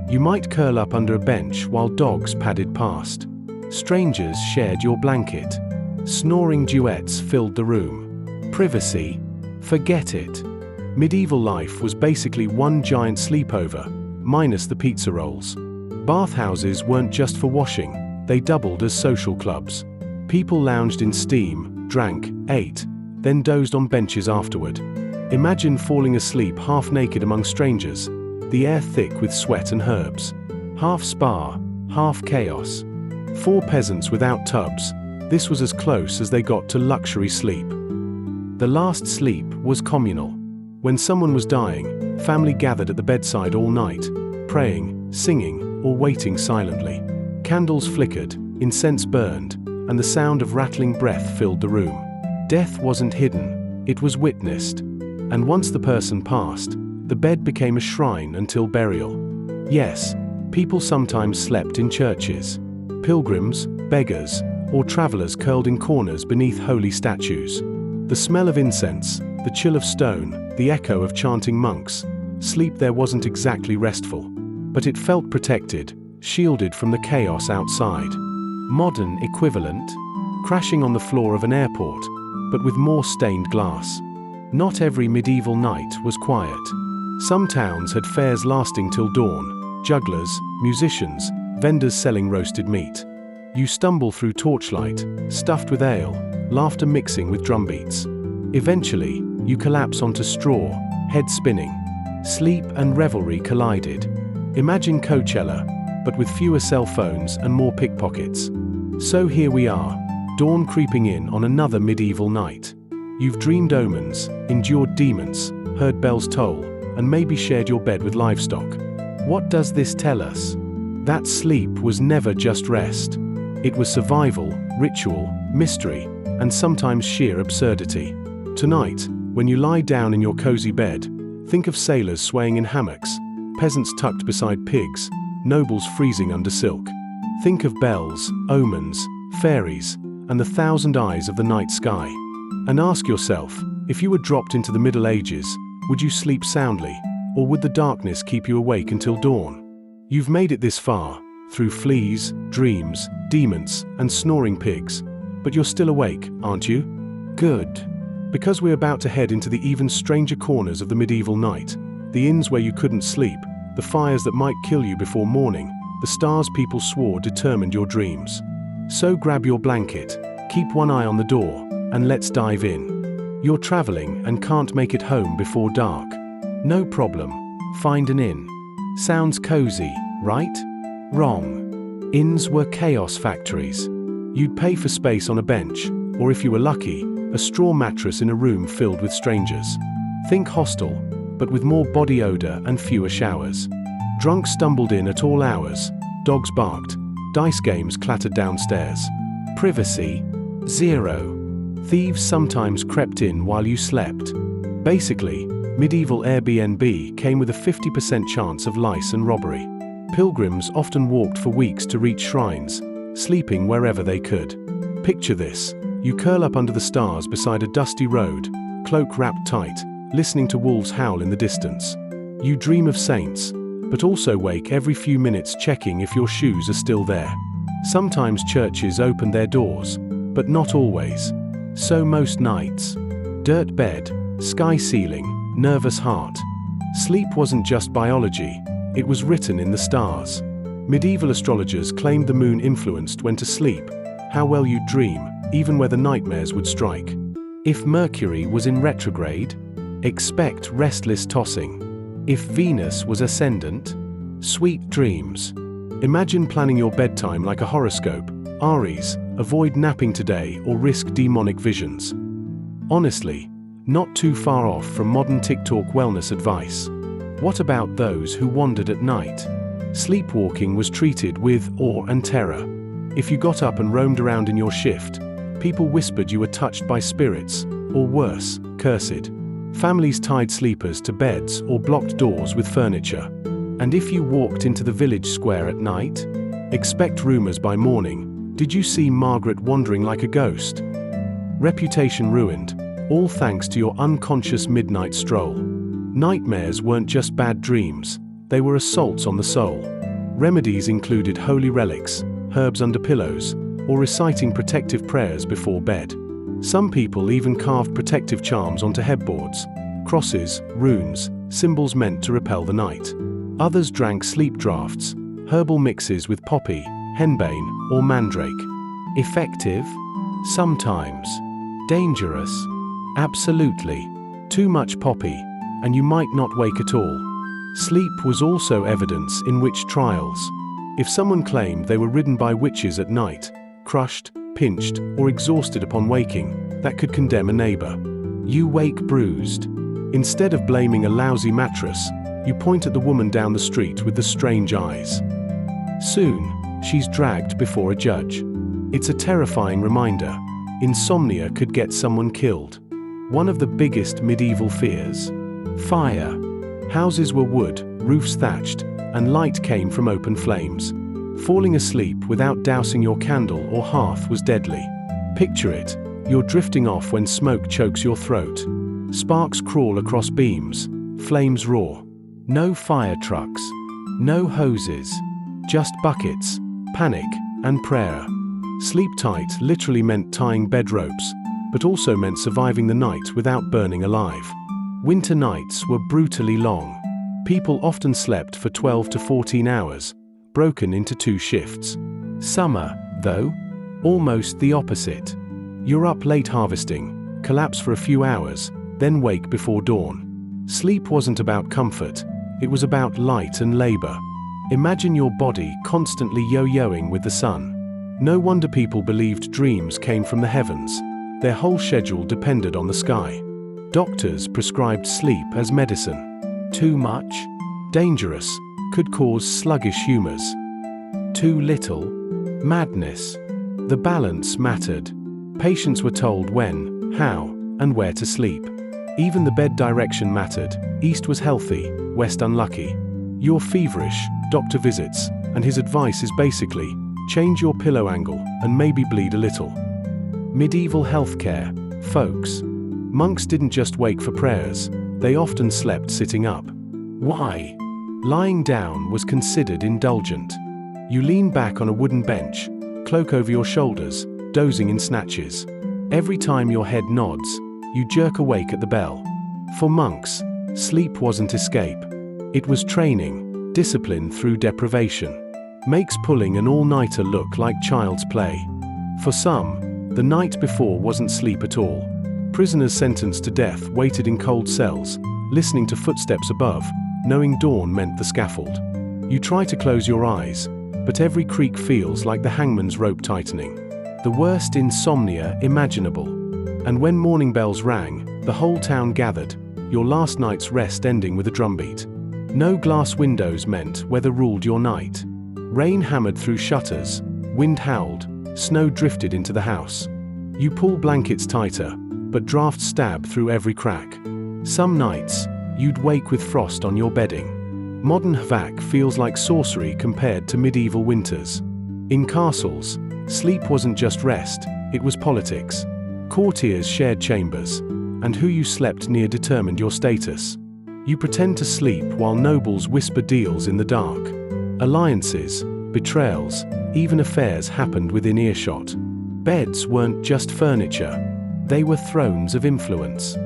You might curl up under a bench while dogs padded past. Strangers shared your blanket. Snoring duets filled the room. Privacy? Forget it. Medieval life was basically one giant sleepover, minus the pizza rolls. Bathhouses weren't just for washing, they doubled as social clubs. People lounged in steam, drank, ate, then dozed on benches afterward. Imagine falling asleep half naked among strangers, the air thick with sweat and herbs. Half spa, half chaos. 4 peasants without tubs, this was as close as they got to luxury sleep. The last sleep was communal. When someone was dying, family gathered at the bedside all night, praying, singing, or waiting silently. Candles flickered, incense burned, and the sound of rattling breath filled the room. Death wasn't hidden, it was witnessed. And once the person passed, the bed became a shrine until burial. Yes, People sometimes slept in churches. Pilgrims, beggars, or travelers curled in corners beneath holy statues. The smell of incense, the chill of stone, the echo of chanting monks. Sleep there wasn't exactly restful, but it felt protected, shielded from the chaos outside. Modern equivalent? Crashing on the floor of an airport, but with more stained glass. Not every medieval night was quiet. Some towns had fairs lasting till dawn, jugglers, musicians, vendors selling roasted meat. You stumble through torchlight, stuffed with ale, laughter mixing with drumbeats. Eventually, you collapse onto straw, head spinning. Sleep and revelry collided. Imagine Coachella, but with fewer cell phones and more pickpockets. So here we are, dawn creeping in on another medieval night. You've dreamed omens, endured demons, heard bells toll, and maybe shared your bed with livestock. What does this tell us? That sleep was never just rest. It was survival, ritual, mystery, and sometimes sheer absurdity. Tonight, when you lie down in your cozy bed, think of sailors swaying in hammocks, peasants tucked beside pigs, nobles freezing under silk. Think of bells, omens, fairies, and the thousand eyes of the night sky. And ask yourself, if you were dropped into the Middle Ages, would you sleep soundly, or would the darkness keep you awake until dawn? You've made it this far, through fleas, dreams, demons, and snoring pigs. But you're still awake, aren't you? Good. Because we're about to head into the even stranger corners of the medieval night. The inns where you couldn't sleep, the fires that might kill you before morning, the stars people swore determined your dreams. So grab your blanket, keep one eye on the door, and let's dive in. You're traveling and can't make it home before dark. No problem. Find an inn. Sounds cozy, right? Wrong. Inns were chaos factories. You'd pay for space on a bench, or if you were lucky, a straw mattress in a room filled with strangers. Think hostel, but with more body odor and fewer showers. Drunks stumbled in at all hours, dogs barked, dice games clattered downstairs. Privacy? Zero. Thieves sometimes crept in while you slept. Basically, medieval Airbnb came with a 50% chance of lice and robbery. Pilgrims often walked for weeks to reach shrines, sleeping wherever they could. Picture this. You curl up under the stars beside a dusty road, cloak wrapped tight, listening to wolves howl in the distance. You dream of saints, but also wake every few minutes checking if your shoes are still there. Sometimes churches open their doors, but not always. So most nights. Dirt bed, sky ceiling, nervous heart. Sleep wasn't just biology, it was written in the stars. Medieval astrologers claimed the moon influenced when to sleep, how well you'd dream, even whether nightmares would strike. If Mercury was in retrograde, expect restless tossing. If Venus was ascendant, sweet dreams. Imagine planning your bedtime like a horoscope. Aries, avoid napping today or risk demonic visions. Honestly, not too far off from modern TikTok wellness advice. What about those who wandered at night? Sleepwalking was treated with awe and terror. If you got up and roamed around in your shift, people whispered you were touched by spirits, or worse, cursed. Families tied sleepers to beds or blocked doors with furniture. And if you walked into the village square at night, expect rumors by morning. Did you see Margaret wandering like a ghost? Reputation ruined, all thanks to your unconscious midnight stroll. Nightmares weren't just bad dreams, they were assaults on the soul. Remedies included holy relics, herbs under pillows, or reciting protective prayers before bed. Some people even carved protective charms onto headboards, crosses, runes, symbols meant to repel the night. Others drank sleep draughts, herbal mixes with poppy, henbane, or mandrake. Effective? Sometimes. Dangerous? Absolutely. Too much poppy, and you might not wake at all. Sleep was also evidence in witch trials. If someone claimed they were ridden by witches at night, crushed, pinched, or exhausted upon waking, that could condemn a neighbor. You wake bruised. Instead of blaming a lousy mattress, you point at the woman down the street with the strange eyes. Soon, she's dragged before a judge. It's a terrifying reminder. Insomnia could get someone killed. One of the biggest medieval fears. Fire. Houses were wood, roofs thatched, and light came from open flames. Falling asleep without dousing your candle or hearth was deadly. Picture it, you're drifting off when smoke chokes your throat. Sparks crawl across beams, flames roar. No fire trucks, no hoses, just buckets, panic, and prayer. Sleep tight literally meant tying bed ropes, but also meant surviving the night without burning alive. Winter nights were brutally long. People often slept for 12 to 14 hours, broken into 2 shifts. Summer, though, almost the opposite. You're up late harvesting, collapse for a few hours, then wake before dawn. Sleep wasn't about comfort, it was about light and labor. Imagine your body constantly yo-yoing with the sun. No wonder people believed dreams came from the heavens. Their whole schedule depended on the sky. Doctors prescribed sleep as medicine. Too much? Dangerous, could cause sluggish humors. Too little? Madness. The balance mattered. Patients were told when, how, and where to sleep. Even the bed direction mattered. East was healthy, west unlucky. You're feverish, doctor visits, and his advice is basically, change your pillow angle and maybe bleed a little. Medieval healthcare, folks. Monks didn't just wake for prayers, they often slept sitting up. Why? Lying down was considered indulgent. You lean back on a wooden bench, cloak over your shoulders, dozing in snatches. Every time your head nods, you jerk awake at the bell. For monks, sleep wasn't escape. It was training, discipline through deprivation. Makes pulling an all-nighter look like child's play. For some, the night before wasn't sleep at all. Prisoners sentenced to death waited in cold cells, listening to footsteps above, knowing dawn meant the scaffold. You try to close your eyes, but every creak feels like the hangman's rope tightening. The worst insomnia imaginable. And when morning bells rang, the whole town gathered, your last night's rest ending with a drumbeat. No glass windows meant weather ruled your night. Rain hammered through shutters, wind howled, snow drifted into the house. You pull blankets tighter, but drafts stab through every crack. Some nights, you'd wake with frost on your bedding. Modern havoc feels like sorcery compared to medieval winters. In castles, sleep wasn't just rest, it was politics. Courtiers shared chambers, and who you slept near determined your status. You pretend to sleep while nobles whisper deals in the dark. Alliances, betrayals, even affairs happened within earshot. Beds weren't just furniture, they were thrones of influence.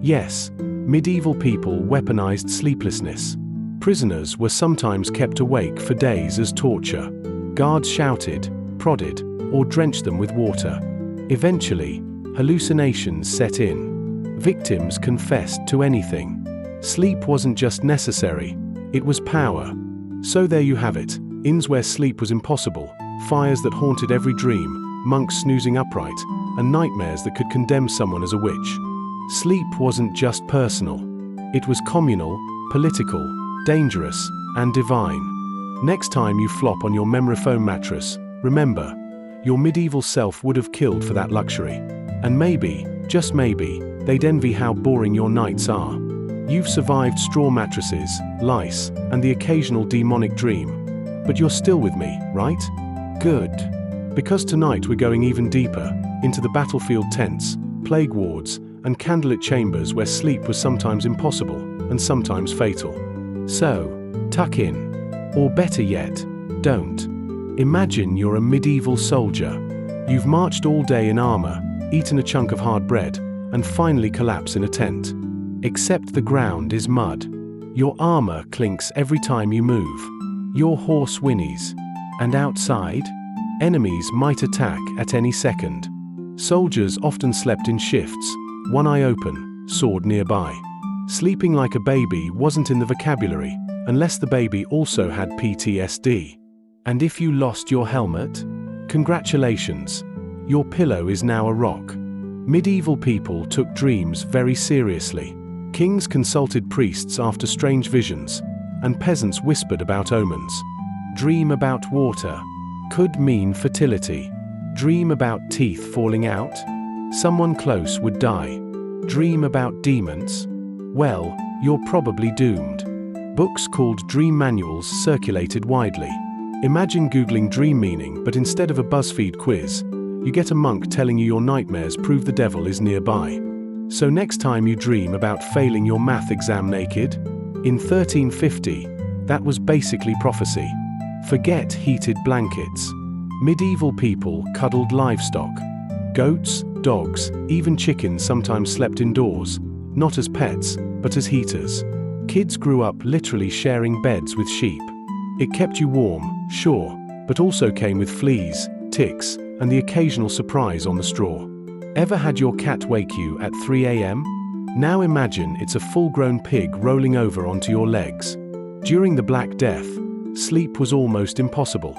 Yes, medieval people weaponized sleeplessness. Prisoners were sometimes kept awake for days as torture. Guards shouted, prodded, or drenched them with water. Eventually, hallucinations set in. Victims confessed to anything. Sleep wasn't just necessary, it was power. So there you have it, inns where sleep was impossible, fires that haunted every dream, monks snoozing upright, and nightmares that could condemn someone as a witch. Sleep wasn't just personal. It was communal, political, dangerous, and divine. Next time you flop on your memory-foam mattress, remember, your medieval self would have killed for that luxury. And maybe, just maybe, they'd envy how boring your nights are. You've survived straw mattresses, lice, and the occasional demonic dream. But you're still with me, right? Good. Because tonight we're going even deeper, into the battlefield tents, plague wards, and candlelit chambers where sleep was sometimes impossible, and sometimes fatal. So, tuck in. Or better yet, don't. Imagine you're a medieval soldier. You've marched all day in armor, eaten a chunk of hard bread, and finally collapse in a tent. Except the ground is mud. Your armor clinks every time you move. Your horse whinnies. And outside, enemies might attack at any second. Soldiers often slept in shifts, one eye open, sword nearby. Sleeping like a baby wasn't in the vocabulary, unless the baby also had PTSD. And if you lost your helmet? Congratulations, your pillow is now a rock. Medieval people took dreams very seriously. Kings consulted priests after strange visions, and peasants whispered about omens. Dream about water could mean fertility. Dream about teeth falling out? Someone close would die. Dream about demons? Well, you're probably doomed. Books called dream manuals circulated widely. Imagine Googling dream meaning, but instead of a BuzzFeed quiz, you get a monk telling you your nightmares prove the devil is nearby. So next time you dream about failing your math exam naked, in 1350, that was basically prophecy. Forget heated blankets. Medieval people cuddled livestock. Goats, dogs, even chickens sometimes slept indoors, not as pets, but as heaters. Kids grew up literally sharing beds with sheep. It kept you warm, sure, but also came with fleas, ticks, and the occasional surprise on the straw. Ever had your cat wake you at 3 a.m.? Now imagine it's a full-grown pig rolling over onto your legs. During the Black Death, sleep was almost impossible.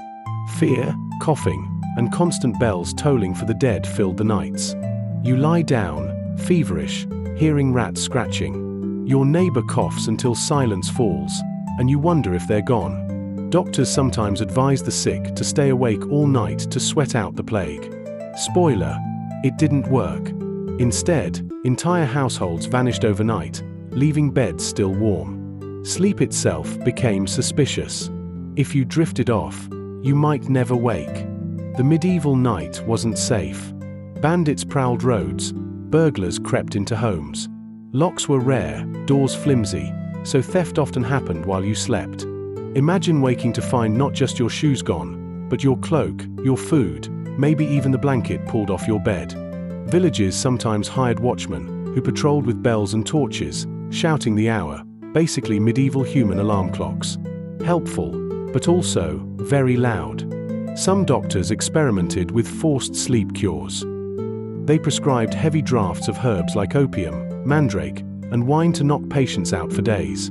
Fear, coughing, and constant bells tolling for the dead filled the nights. You lie down, feverish, hearing rats scratching. Your neighbor coughs until silence falls, and you wonder if they're gone. Doctors sometimes advise the sick to stay awake all night to sweat out the plague. Spoiler, it didn't work. Instead, entire households vanished overnight, leaving beds still warm. Sleep itself became suspicious. If you drifted off, you might never wake. The medieval night wasn't safe. Bandits prowled roads, burglars crept into homes. Locks were rare, doors flimsy, so theft often happened while you slept. Imagine waking to find not just your shoes gone, but your cloak, your food, maybe even the blanket pulled off your bed. Villages sometimes hired watchmen, who patrolled with bells and torches, shouting the hour, basically medieval human alarm clocks. Helpful, but also very loud. Some doctors experimented with forced sleep cures. They prescribed heavy drafts of herbs like opium, mandrake, and wine to knock patients out for days.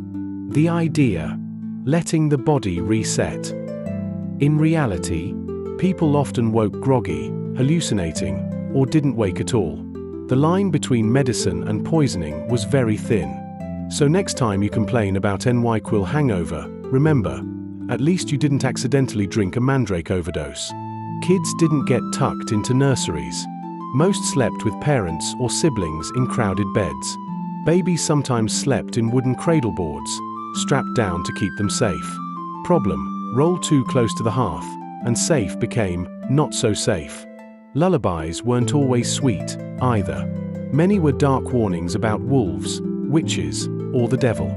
The idea: letting the body reset. In reality, people often woke groggy, hallucinating, or didn't wake at all. The line between medicine and poisoning was very thin. So next time you complain about NyQuil hangover, remember, at least you didn't accidentally drink a mandrake overdose. Kids didn't get tucked into nurseries. Most slept with parents or siblings in crowded beds. Babies sometimes slept in wooden cradle boards, strapped down to keep them safe. Problem: roll too close to the hearth, and safe became not so safe. Lullabies weren't always sweet, either. Many were dark warnings about wolves, witches, or the devil.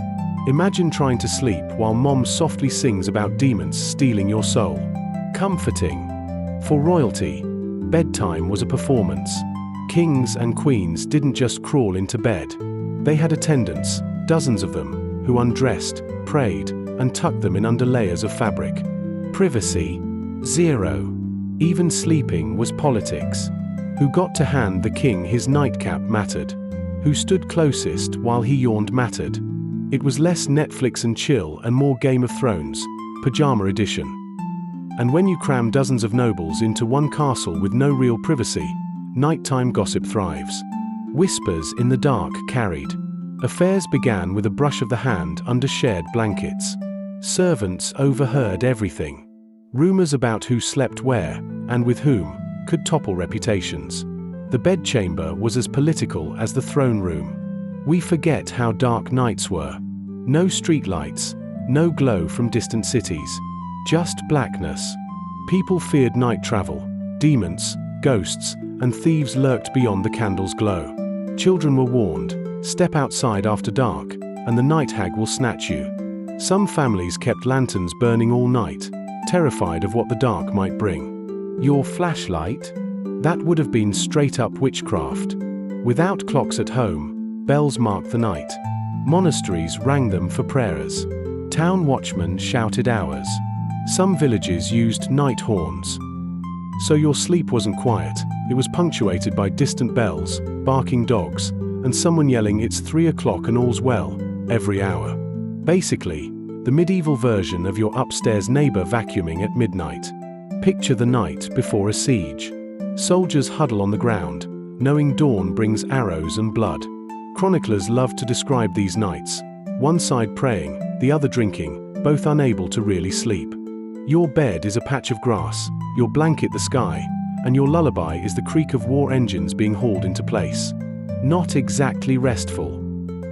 Imagine trying to sleep while mom softly sings about demons stealing your soul. Comforting. For royalty, bedtime was a performance. Kings and queens didn't just crawl into bed. They had attendants, dozens of them, who undressed, prayed, and tucked them in under layers of fabric. Privacy, zero. Even sleeping was politics. Who got to hand the king his nightcap mattered. Who stood closest while he yawned mattered. It was less Netflix and chill and more Game of Thrones, pajama edition. And when you cram dozens of nobles into one castle with no real privacy, nighttime gossip thrives. Whispers in the dark carried. Affairs began with a brush of the hand under shared blankets. Servants overheard everything. Rumors about who slept where, and with whom, could topple reputations. The bedchamber was as political as the throne room. We forget how dark nights were. No streetlights, no glow from distant cities. Just blackness. People feared night travel. Demons, ghosts, and thieves lurked beyond the candle's glow. Children were warned. Step outside after dark, and the night hag will snatch you. Some families kept lanterns burning all night, terrified of what the dark might bring. Your flashlight? That would have been straight-up witchcraft. Without clocks at home, bells marked the night. Monasteries rang them for prayers. Town watchmen shouted hours. Some villages used night horns. So your sleep wasn't quiet. It was punctuated by distant bells, barking dogs, and someone yelling "It's 3 o'clock and all's well" every hour. Basically, the medieval version of your upstairs neighbor vacuuming at midnight. Picture the night before a siege. Soldiers huddle on the ground, knowing dawn brings arrows and blood. Chroniclers love to describe these nights, one side praying, the other drinking, both unable to really sleep. Your bed is a patch of grass, your blanket the sky, and your lullaby is the creak of war engines being hauled into place. Not exactly restful.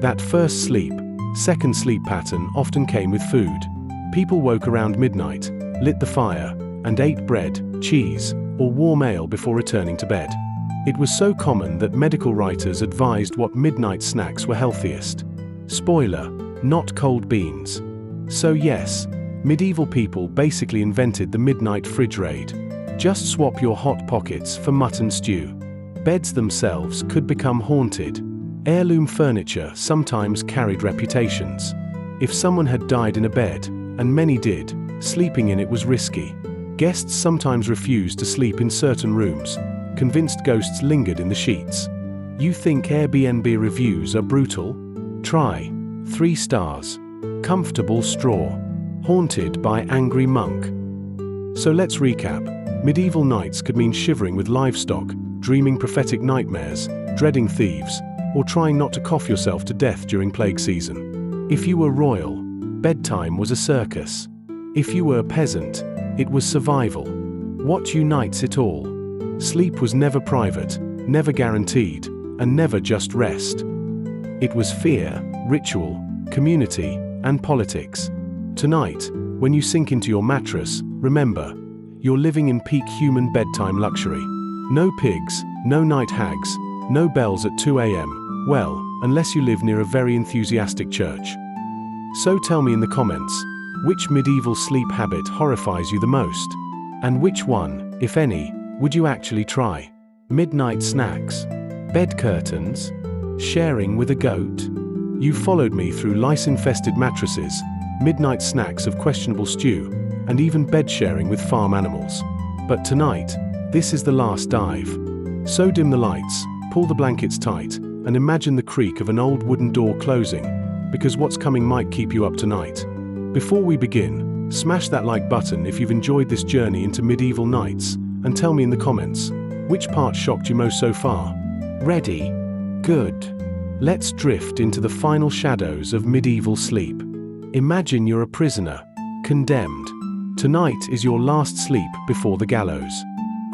That first sleep, Second sleep pattern often came with food. People woke around midnight, lit the fire, and ate bread, cheese, or warm ale before returning to bed. It was so common that medical writers advised what midnight snacks were healthiest. Spoiler, not cold beans. So yes, medieval people basically invented the midnight fridge raid. Just swap your hot pockets for mutton stew. Beds themselves could become haunted. Heirloom furniture sometimes carried reputations. If someone had died in a bed, and many did, sleeping in it was risky. Guests sometimes refused to sleep in certain rooms, convinced ghosts lingered in the sheets. You think Airbnb reviews are brutal? Try. 3 stars. Comfortable straw. Haunted by angry monk. So let's recap. Medieval nights could mean shivering with livestock, dreaming prophetic nightmares, dreading thieves, or trying not to cough yourself to death during plague season. If you were royal, bedtime was a circus. If you were a peasant, it was survival. What unites it all? Sleep was never private, never guaranteed, and never just rest. It was fear, ritual, community, and politics. Tonight, when you sink into your mattress, remember, you're living in peak human bedtime luxury. No pigs, no night hags, no bells at 2 a.m., well, unless you live near a very enthusiastic church. So tell me in the comments, which medieval sleep habit horrifies you the most? And which one, if any, would you actually try? Midnight snacks? Bed curtains? Sharing with a goat? You followed me through lice-infested mattresses, midnight snacks of questionable stew, and even bed sharing with farm animals. But tonight, this is the last dive. So dim the lights, pull the blankets tight, and imagine the creak of an old wooden door closing, because what's coming might keep you up tonight. Before we begin, smash that like button if you've enjoyed this journey into medieval nights, and tell me in the comments, which part shocked you most so far? Ready? Good. Let's drift into the final shadows of medieval sleep. Imagine you're a prisoner, condemned. Tonight is your last sleep before the gallows.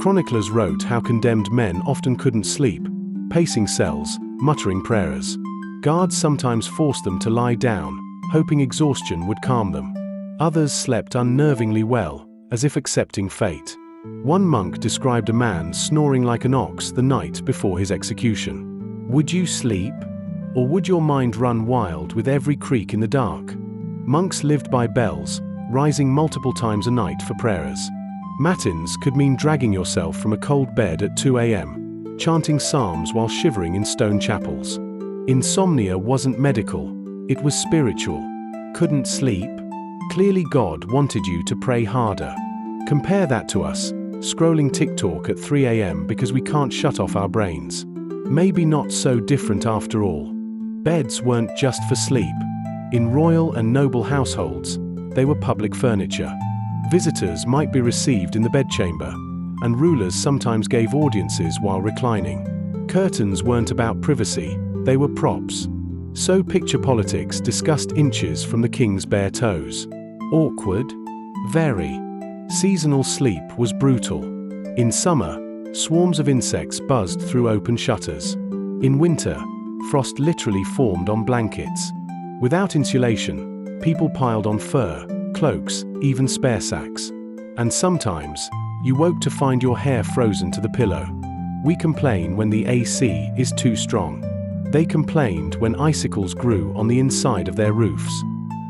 Chroniclers wrote how condemned men often couldn't sleep, pacing cells, muttering prayers. Guards sometimes forced them to lie down, hoping exhaustion would calm them. Others slept unnervingly well, as if accepting fate. One monk described a man snoring like an ox the night before his execution. Would you sleep? Or would your mind run wild with every creak in the dark? Monks lived by bells, rising multiple times a night for prayers. Matins could mean dragging yourself from a cold bed at 2 a.m., chanting psalms while shivering in stone chapels. Insomnia wasn't medical, it was spiritual. Couldn't sleep? Clearly God wanted you to pray harder. Compare that to us, scrolling TikTok at 3 a.m. because we can't shut off our brains. Maybe not so different after all. Beds weren't just for sleep. In royal and noble households, they were public furniture. Visitors might be received in the bedchamber, and rulers sometimes gave audiences while reclining. Curtains weren't about privacy, they were props. So picture politics discussed inches from the king's bare toes. Awkward? Very. Seasonal sleep was brutal. In summer, swarms of insects buzzed through open shutters. In winter, frost literally formed on blankets. Without insulation, people piled on fur, cloaks, even spare sacks. And sometimes, you woke to find your hair frozen to the pillow. We complain when the AC is too strong. They complained when icicles grew on the inside of their roofs.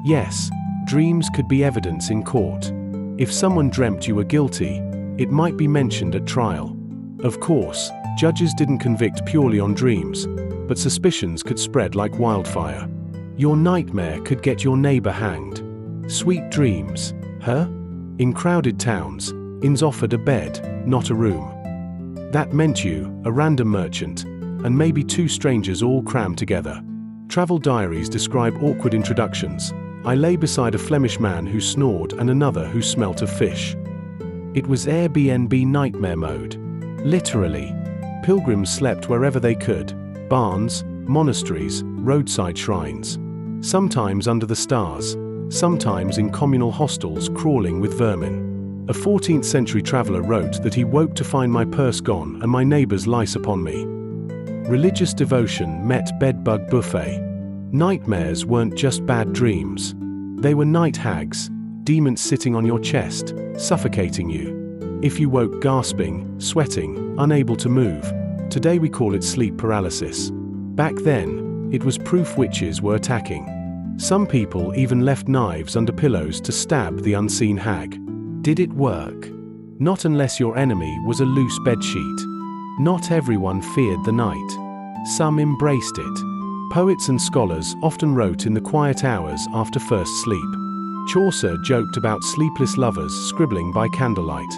Yes, dreams could be evidence in court. If someone dreamt you were guilty, it might be mentioned at trial. Of course, judges didn't convict purely on dreams, but suspicions could spread like wildfire. Your nightmare could get your neighbor hanged. Sweet dreams, huh? In crowded towns, inns offered a bed, not a room. That meant you, a random merchant, and maybe 2 strangers all crammed together. Travel diaries describe awkward introductions. I lay beside a Flemish man who snored and another who smelt of fish. It was Airbnb nightmare mode. Literally. Pilgrims slept wherever they could. Barns, monasteries, roadside shrines. Sometimes under the stars, sometimes in communal hostels crawling with vermin. A 14th century traveller wrote that he woke to find my purse gone and my neighbour's lice upon me. Religious devotion met bedbug buffet. Nightmares weren't just bad dreams. They were night hags, demons sitting on your chest, suffocating you. If you woke gasping, sweating, unable to move, today we call it sleep paralysis. Back then, it was proof witches were attacking. Some people even left knives under pillows to stab the unseen hag. Did it work? Not unless your enemy was a loose bedsheet. Not everyone feared the night. Some embraced it. Poets and scholars often wrote in the quiet hours after first sleep. Chaucer joked about sleepless lovers scribbling by candlelight.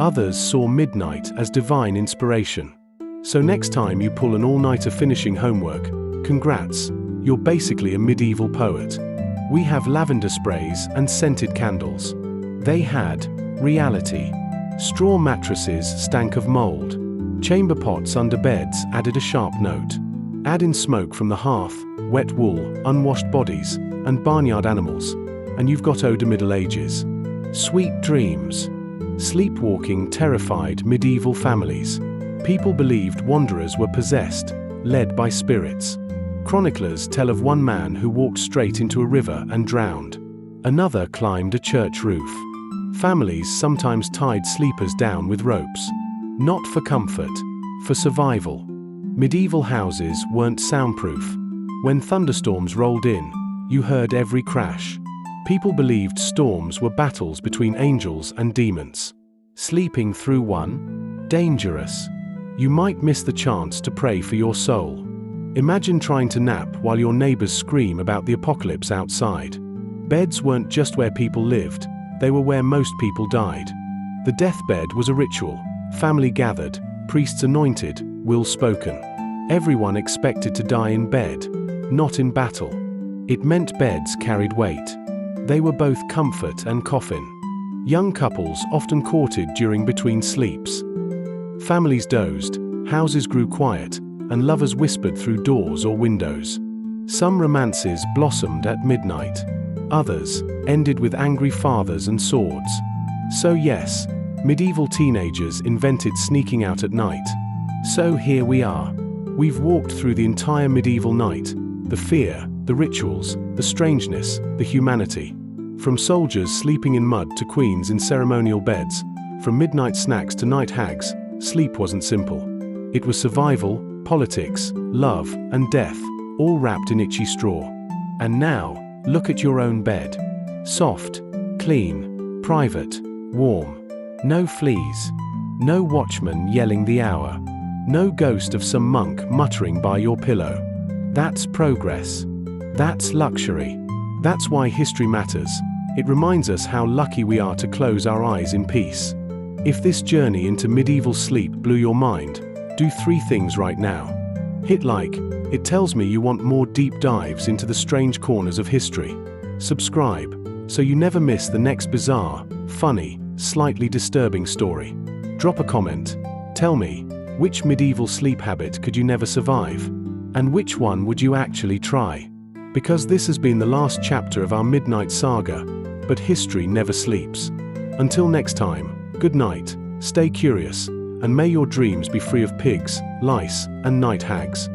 Others saw midnight as divine inspiration. So next time you pull an all-nighter finishing homework, congrats, you're basically a medieval poet. We have lavender sprays and scented candles. They had reality. Straw mattresses stank of mold. Chamber pots under beds added a sharp note. Add in smoke from the hearth, wet wool, unwashed bodies, and barnyard animals, and you've got Ode to Middle Ages. Sweet dreams. Sleepwalking terrified medieval families. People believed wanderers were possessed, led by spirits. Chroniclers tell of one man who walked straight into a river and drowned. Another climbed a church roof. Families sometimes tied sleepers down with ropes. Not for comfort, for survival. Medieval houses weren't soundproof. When thunderstorms rolled in, you heard every crash. People believed storms were battles between angels and demons. Sleeping through one? Dangerous. You might miss the chance to pray for your soul. Imagine trying to nap while your neighbors scream about the apocalypse outside. Beds weren't just where people lived, they were where most people died. The deathbed was a ritual. Family gathered, priests anointed, will spoken. Everyone expected to die in bed, not in battle. It meant beds carried weight. They were both comfort and coffin. Young couples often courted during between sleeps. Families dozed, houses grew quiet, and lovers whispered through doors or windows. Some romances blossomed at midnight. Others ended with angry fathers and swords. So yes, medieval teenagers invented sneaking out at night. So here we are. We've walked through the entire medieval night, the fear, the rituals, the strangeness, the humanity. From soldiers sleeping in mud to queens in ceremonial beds, from midnight snacks to night hags, sleep wasn't simple. It was survival, politics, love, and death, all wrapped in itchy straw. And now, look at your own bed. Soft, clean, private, warm. No fleas. No watchman yelling the hour. No ghost of some monk muttering by your pillow. That's progress. That's luxury. That's why history matters. It reminds us how lucky we are to close our eyes in peace. If this journey into medieval sleep blew your mind, do 3 things right now. Hit like, it tells me you want more deep dives into the strange corners of history. Subscribe, so you never miss the next bizarre, funny, slightly disturbing story. Drop a comment. Tell me, which medieval sleep habit could you never survive? And which one would you actually try? Because this has been the last chapter of our midnight saga, but history never sleeps. Until next time, good night, stay curious, and may your dreams be free of pigs, lice, and night hags.